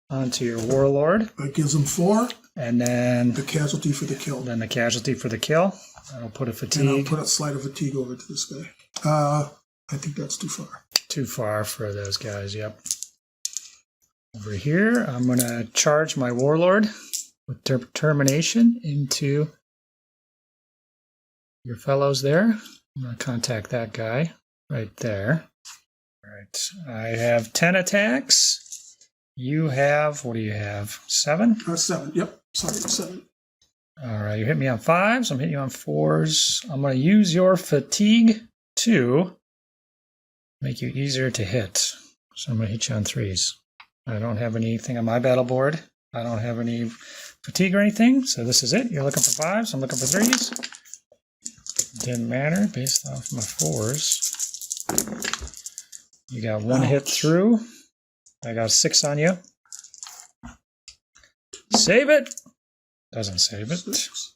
onto your Warlord. That gives him 4. And then the casualty for the kill. Then the casualty for the kill. I'll put a fatigue. And I'll put a slide of fatigue over to this guy. I think that's too far. Too far for those guys, yep. Over here, I'm going to charge my Warlord with determination into your fellows there. I'm going to contact that guy right there. All right, I have 10 attacks. You have, what do you have? 7? 7, yep. Sorry, 7. All right, you hit me on 5s. I'm hitting you on 4s. I'm going to use your fatigue to make you easier to hit. So I'm going to hit you on 3s. I don't have anything on my battle board. I don't have any fatigue or anything, so this is it. You're looking for 5s, I'm looking for 3s. Didn't matter based off my 4s. You got 1 hit through. I got 6 on you. Save it. Doesn't save it. 6.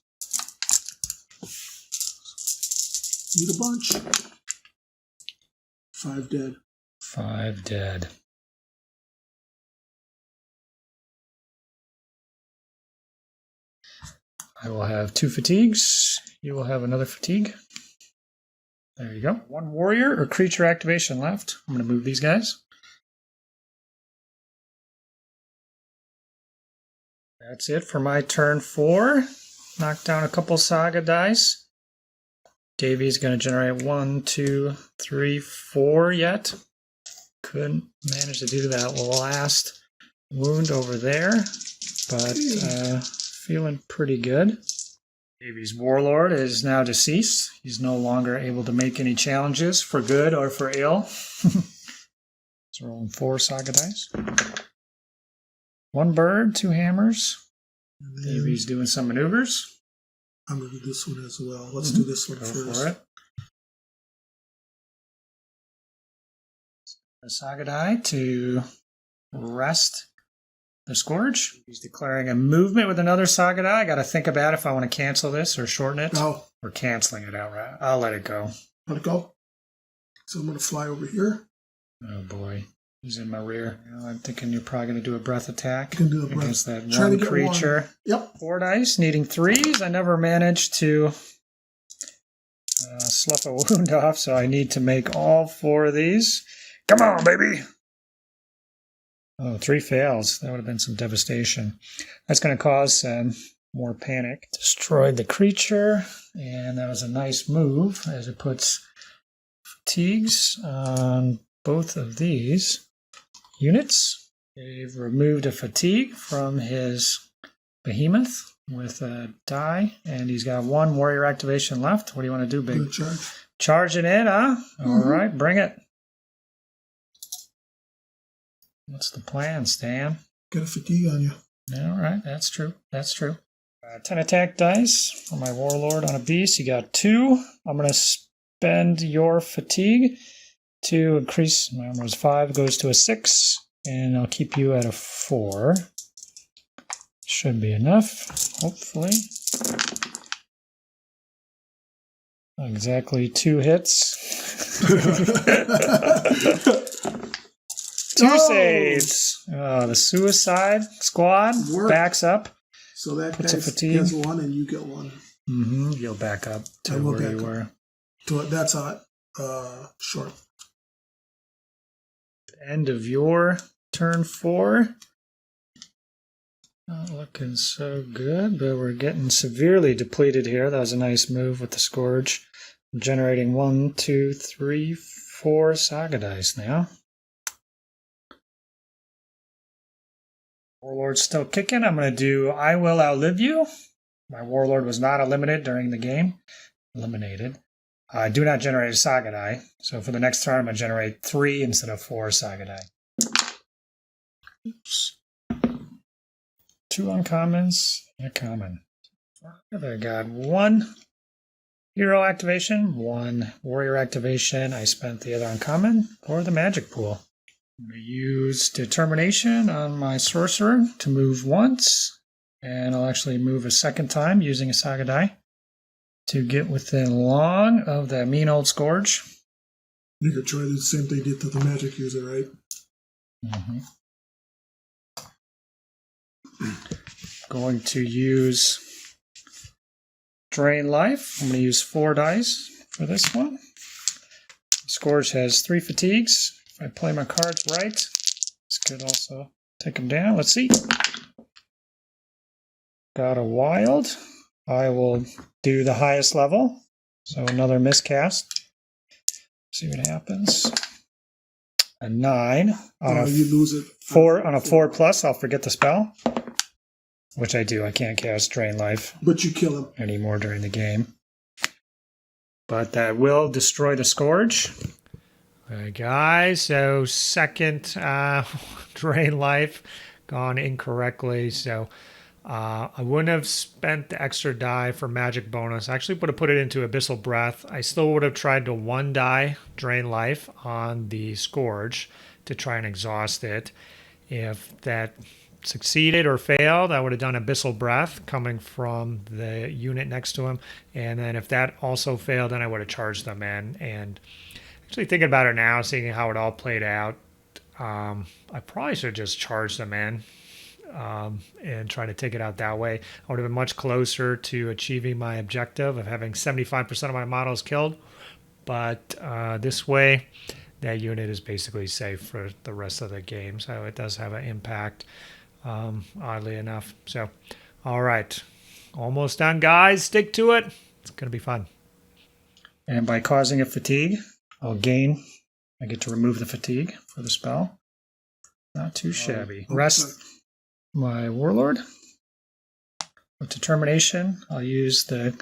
Eat a bunch. 5 dead. 5 dead. I will have 2 fatigues. You will have another fatigue. There you go. 1 warrior or creature activation left. I'm going to move these guys. That's it for my turn 4. Knock down a couple Saga dice. Davey's going to generate 1, 2, 3, 4 yet. Couldn't manage to do that last wound over there, but feeling pretty good. Davey's Warlord is now deceased. He's no longer able to make any challenges for good or for ill. So rolling 4 Saga dice. 1 bird, 2 hammers. Davey's doing some maneuvers. I'm going to do this one as well. Let's do this one Go first. for it. A Saga die to rest the Scourge. He's declaring a movement with another Saga die. I got to think about if I want to cancel this or shorten it. No. Or canceling it outright. I'll let it go. Let it go. So I'm going to fly over here. Oh boy. He's in my rear. Well, I'm thinking you're probably going to do a breath attack against that one creature. Yep. 4 dice, needing 3s. I never managed to slough a wound off, so I need to make all 4 of these. Come on, baby! Oh, 3 fails. That would have been some devastation. That's going to cause more panic. Destroyed the creature, and that was a nice move as it puts fatigues on both of these units. They've removed a fatigue from his behemoth with a die, and he's got 1 warrior activation left. What do you want to do, big? Charge it in, huh? All right, bring it. What's the plan, Stan? Get a fatigue on you. All right, that's true. That's true. 10 attack dice for my warlord on a beast. You got 2. I'm going to spend your fatigue to increase. My armor was 5, goes to a 6, and I'll keep you at a 4. Should be enough, hopefully. Exactly 2 hits. 2 saves. Oh, the Suicide Squad backs up. So that puts a fatigue. Gets 1 and you get 1. Mm-hmm. You'll back up to where you were. That's short. End of your turn 4. Not looking so good, but we're getting severely depleted here. That was a nice move with the Scourge. I'm generating 1, 2, 3, 4 Saga dice now. Warlord's still kicking. I'm going to do I Will Outlive You. My Warlord was not eliminated during the game. Eliminated. I do not generate a Saga die, so for the next turn I'm going to generate 3 instead of 4 Saga die. Oops. 2 uncommons and a common. I got 1 hero activation, 1 warrior activation. I spent the other uncommon for the magic pool. I'm going to use determination on my sorcerer to move once, and I'll actually move a second time using a Saga die to get within long of that mean old Scourge. You could try the same thing you did to the magic user, right? Mm-hmm. Going to use Drain Life. I'm going to use 4 dice for this one. Scourge has 3 fatigues. If I play my cards right, this could also take them down. Let's see. Got a wild. I will do the highest level. So another miscast. See what happens. A 9. You lose it. 4 on a 4+, I'll forget the spell. Which I do. I can't cast Drain Life. But you kill him. Anymore during the game. But that will destroy the Scourge. Alright, guys. So second Drain Life gone incorrectly. So I wouldn't have spent the extra die for magic bonus. I actually would have put it into Abyssal Breath. I still would have tried to 1 die Drain Life on the Scourge to try and exhaust it. If that succeeded or failed, I would have done Abyssal Breath coming from the unit next to him. And then if that also failed, then I would have charged them in. And actually thinking about it now, seeing how it all played out, I probably should have just charged them in and try to take it out that way. I would have been much closer to achieving my objective of having 75% of my models killed. But this way, that unit is basically safe for the rest of the game. So it does have an impact, oddly enough. So, all right. Almost done, guys. Stick to it. It's going to be fun. And by causing a fatigue, I get to remove the fatigue for the spell. Not too shabby. Rest my Warlord. With determination, I'll use the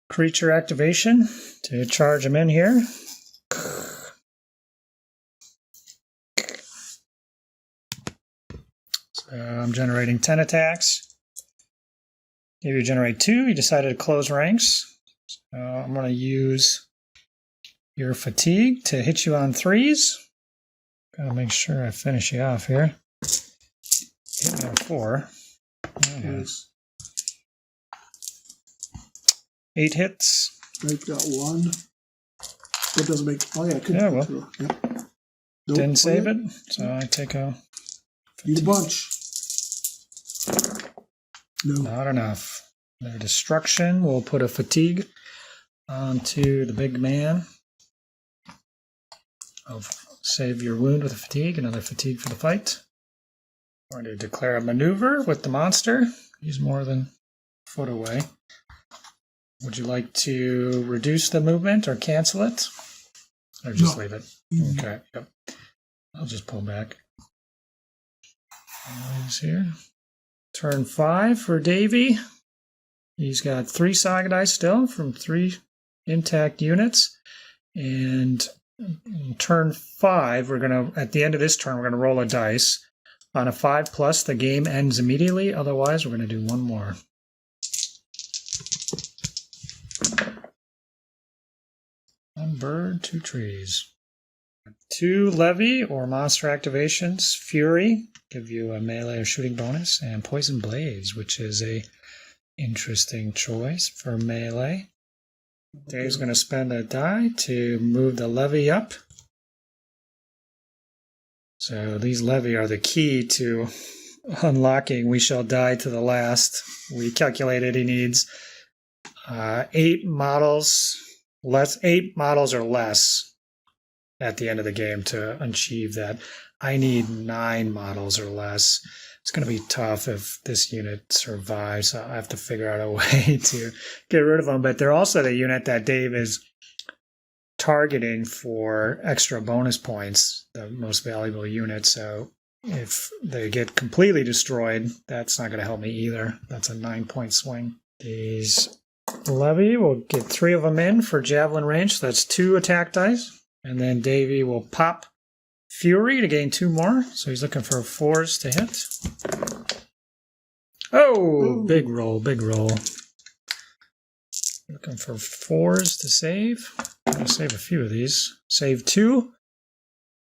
creature activation to charge him in here. So I'm generating 10 attacks. If you generate 2, you decided to close ranks. So I'm going to use your fatigue to hit you on 3s. Gotta make sure I finish you off here. Hit me on 4. Nice. 8 hits. I've got 1. That doesn't make... Oh, yeah, I could Yeah, go well. through. Yeah. Nope. Didn't save Okay. it, so I take a... Need a bunch. No. Not enough. Another destruction. We'll put a fatigue onto the big man. I'll save your wound with a fatigue. Another fatigue for the fight. We're going to declare a maneuver with the monster. He's more than a foot away. Would you like to reduce the movement or cancel it? Or just leave it? Okay, yep. I'll just pull back. He's here. Turn 5 for Davey. He's got 3 Saga dice still from 3 intact units. And in turn 5, we're going to, at the end of this turn, we're going to roll a dice. On a 5+, the game ends immediately. Otherwise, we're going to do one more. One bird, 2 trees. 2 levy or monster activations. Fury, give you a melee or shooting bonus. And Poison Blades, which is a interesting choice for melee. Dave's going to spend a die to move the levy up. So these levy are the key to unlocking We Shall Die to the Last. We calculated he needs 8 models or less at the end of the game to achieve that. I need 9 models or less. It's going to be tough if this unit survives. So I have to figure out a way to get rid of them. But they're also the unit that Dave is targeting for extra bonus points, the most valuable unit. So if they get completely destroyed, that's not going to help me either. That's a 9-point swing. These levy will get 3 of them in for javelin range. So that's 2 attack dice. And then Davey will pop Fury to gain 2 more. So he's looking for 4s to hit. Oh, big roll, big roll. Looking for 4s to save. I'm going to save a few of these. Save 2.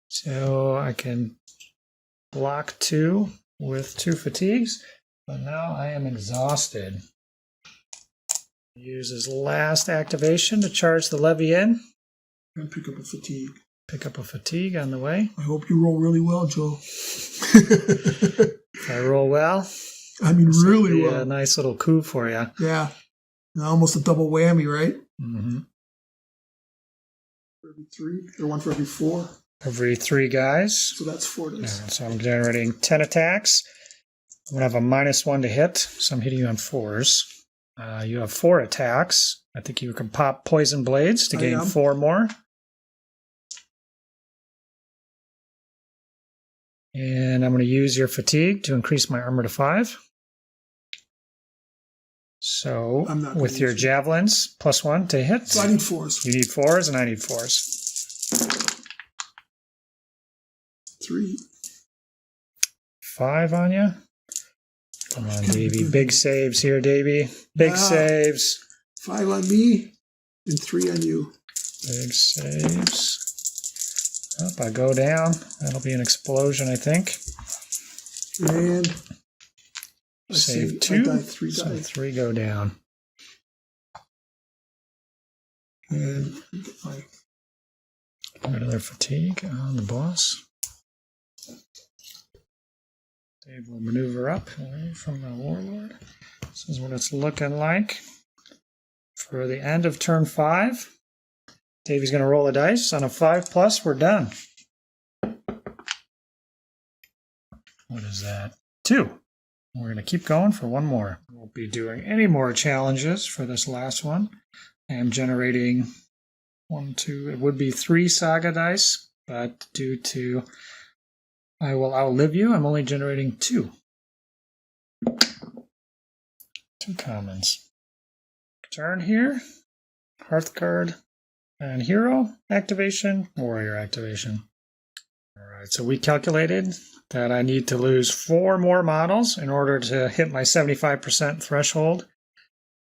So I can block 2 with 2 fatigues. But now I am exhausted. Use his last activation to charge the levy in. And pick up a fatigue. Pick up a fatigue on the way. I hope you roll really well, Joe. If I roll well. I mean, really well. A nice little coup for you. Yeah. Almost a double whammy, right? Mm-hmm. For every 3, or 1 for every 4. Every 3 guys. So that's 4 dice. Yeah, so I'm generating 10 attacks. I'm going to have a -1 to hit, so I'm hitting you on 4s. You have 4 attacks. I think you can pop Poison Blades to gain 4 more. And I'm going to use your fatigue to increase my armor to 5. So, with your javelins, +1 to hit. So I need 4s. You need 4s, and I need 4s. 3. 5 on you. Come on, Davey. Big saves here, Davey. Big saves. 5 on me, and 3 on you. Big saves. If I go down, that'll be an explosion, I think. And save 2, I die 3 so dice. 3 go down. And another fatigue on the boss. Dave will maneuver up away from the warlord. This is what it's looking like for the end of turn 5. Davey's going to roll a dice. On a 5+, we're done. What is that? 2. We're going to keep going for 1 more. We won't be doing any more challenges for this last one. I am generating 1, 2, it would be 3 Saga dice, but due to I will outlive you, I'm only generating 2. 2 commons. Turn here. Hearthguard. And hero activation, warrior activation. Alright, so we calculated that I need to lose 4 more models in order to hit my 75% threshold.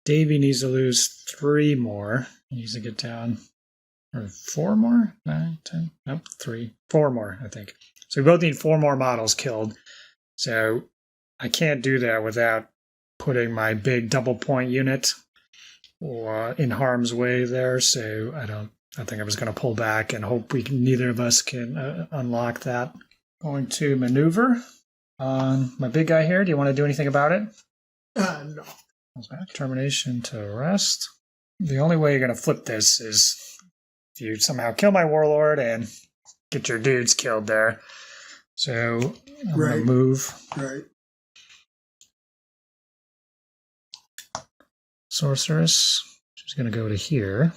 Davey needs to lose 3 more. He needs to get down, or 4 more? 9, 10, nope, 3. 4 more, I think. So we both need 4 more models killed. So I can't do that without putting my big double point unit in harm's way there. So I think I was going to pull back and hope neither of us can unlock that. Going to maneuver on my big guy here. Do you want to do anything about it? No. Termination to rest. The only way you're going to flip this is if you somehow kill my warlord and get your dudes killed there. So I'm going to move. Right. Sorceress. She's going to go to here.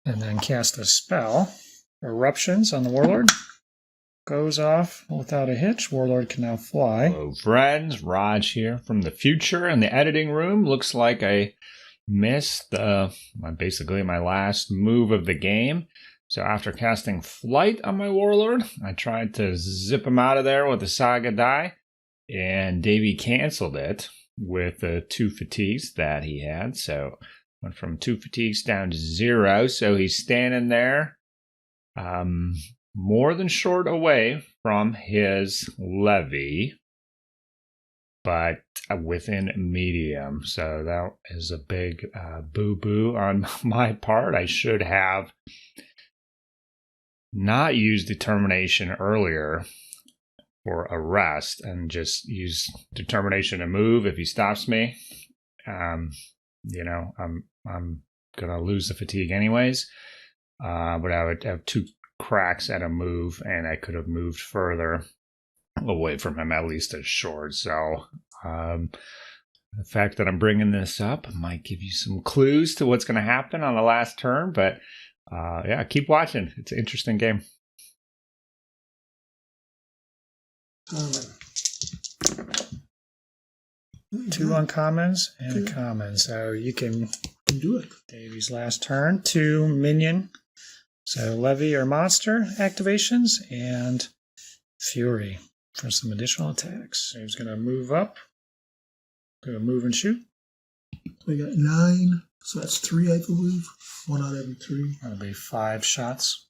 And then cast a spell. Eruptions on the warlord. Goes off without a hitch. Warlord can now fly. Hello, friends. Rodge here from the future in the editing room. Looks like I missed basically my last move of the game. So after casting Flight on my warlord, I tried to zip him out of there with the Saga die, and Davey canceled it with the 2 fatigues that he had. So went from 2 fatigues down to 0. So he's standing there. More than short away from his levy, but within medium. So that is a big boo-boo on my part. I should have not used determination earlier for a rest and just use determination to move if he stops me. I'm gonna lose the fatigue anyways. But I would have 2 cracks at a move, and I could have moved further away from him, at least as short. So the fact that I'm bringing this up might give you some clues to what's going to happen on the last turn, but keep watching. It's an interesting game. 2 uncommons and a common, so you can do it. Davey's last turn. 2 minion. So levy or monster activations and fury for some additional attacks. So he's going to move up. Going to move and shoot. We got 9, so that's 3, I believe. 1 out of every 3. That'll be 5 shots.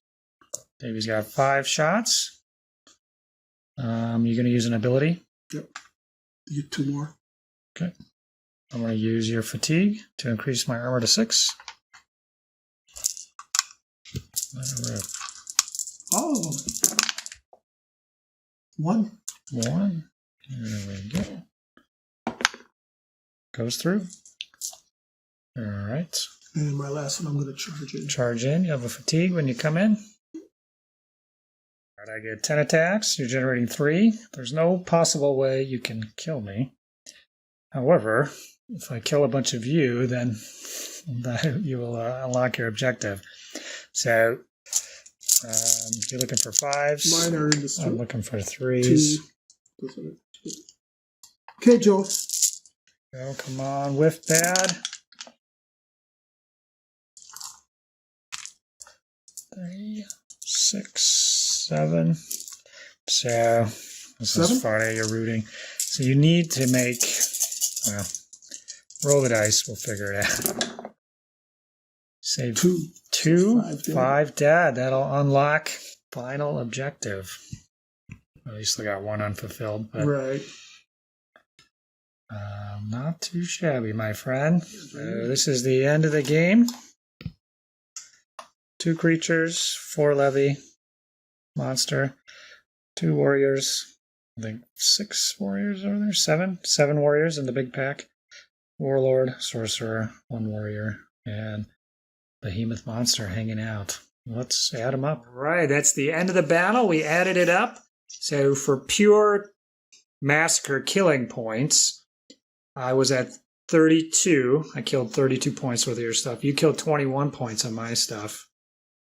Davey's got 5 shots. You're going to use an ability? Yep. You get 2 more. Okay. I'm going to use your fatigue to increase my armor to 6. Oh. 1. 1. There we go. Goes through. All right. And my last one, I'm going to charge in. Charge in. You have a fatigue when you come in. All right, I get 10 attacks. You're generating 3. There's no possible way you can kill me. However, if I kill a bunch of you, then you will unlock your objective. So, you're looking for 5s. Mine are in the store. I'm looking for 3s. 2. Okay, Joe. Oh, come on, whiff bad. 3, 6, 7. So, this is funny, you're rooting. So you need to make, roll the dice, we'll figure it out. Save 2, 5 dead. That'll unlock final objective. At least I got 1 unfulfilled. But, right. Not too shabby, my friend. So this is the end of the game. 2 creatures, 4 levy, monster, 2 warriors. I think 6 warriors over there. 7 warriors in the big pack. Warlord, sorcerer, 1 warrior, and behemoth monster hanging out. Let's add them up. All right, that's the end of the battle. We added it up. So for pure massacre killing points, I was at 32. I killed 32 points worth of your stuff. You killed 21 points on my stuff.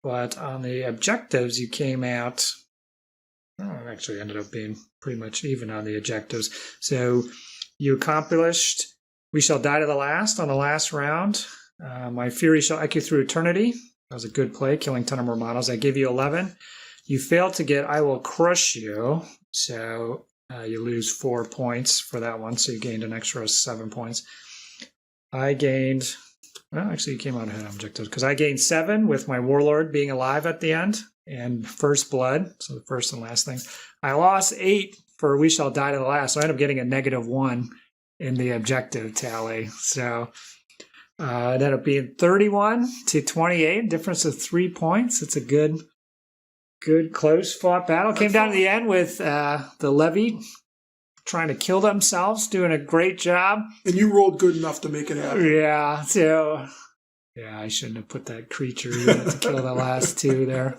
But on the objectives, you came out... it actually ended up being pretty much even on the objectives. So you accomplished We Shall Die to the Last on the last round. My Fury Shall Echo Through Eternity. That was a good play, killing 10 or more models. I gave you 11. You failed to get I Will Crush You. So you lose 4 points for that one. So you gained an extra 7 points. I gained... Well, actually, you came out ahead on objectives. Because I gained 7 with my Warlord being alive at the end. And First Blood. So the first and last thing. I lost 8 for We Shall Die to the Last. So I ended up getting a -1 in the objective tally. So it ended up being 31-28, difference of 3 points. It's a good close fought battle. Came down to the end with the Levy trying to kill themselves, doing a great job. And you rolled good enough to make it happen. Yeah, so I shouldn't have put that creature unit to kill the last two there.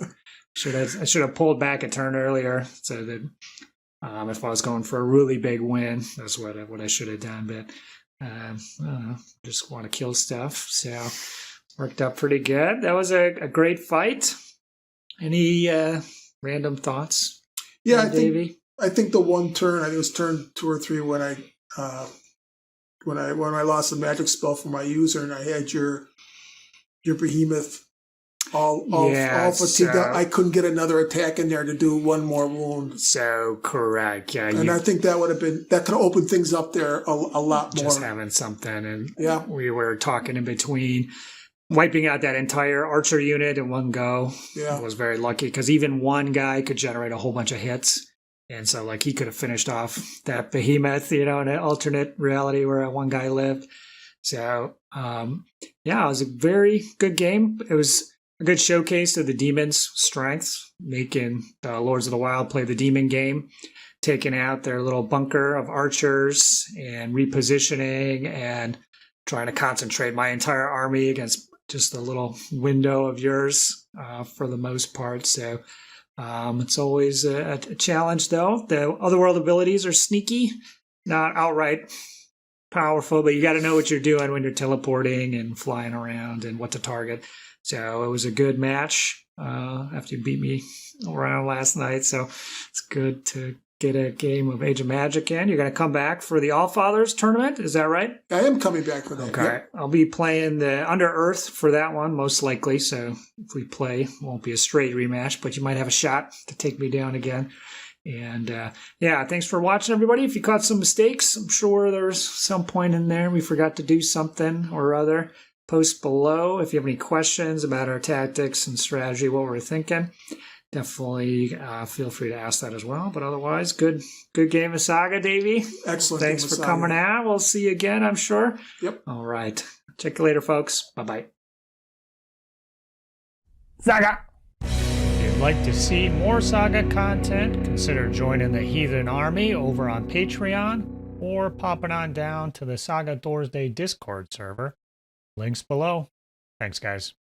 I should have pulled back a turn earlier so that if I was going for a really big win, that's what I should have done. But I don't know, just want to kill stuff. So worked out pretty good. That was a great fight. Any random thoughts? Yeah, Davey? I think the one turn, I think it was turn 2 or 3 when I lost the magic spell for my user and I had your behemoth all fatigued up. I couldn't get another attack in there to do one more wound. So correct, yeah. And I think that could have opened things up there a lot more. Just having something, and we were talking in between. Wiping out that entire archer unit in one go. I was very lucky because even one guy could generate a whole bunch of hits. And so, he could have finished off that behemoth, in an alternate reality where one guy lived. So, it was a very good game. It was a good showcase of the demons' strengths, making the Lords of the Wild play the demon game, taking out their little bunker of archers and repositioning and trying to concentrate my entire army against just a little window of yours for the most part. So it's always a challenge, though. The Otherworld abilities are sneaky, not outright powerful, but you got to know what you're doing when you're teleporting and flying around and what to target. So it was a good match after you beat me around last night. So it's good to get a game of Age of Magic in. You're going to come back for the Allfather's tournament. Is that right? I am coming back for that. Okay. Yep. I'll be playing the Under Earth for that one, most likely. So if we play, it won't be a straight rematch, but you might have a shot to take me down again. And thanks for watching, everybody. If you caught some mistakes, I'm sure there's some point in there we forgot to do something or other. Post below if you have any questions about our tactics and strategy, what we're thinking. Definitely feel free to ask that as well. But otherwise, good game of Saga, Davey. Excellent. Thanks for coming out. We'll see you again, I'm sure. Yep. All right. Check you later, folks. Bye-bye. Saga! If you'd like to see more Saga content, consider joining the Heathen Army over on Patreon or popping on down to the Saga THORSDAY Discord server. Links below. Thanks, guys.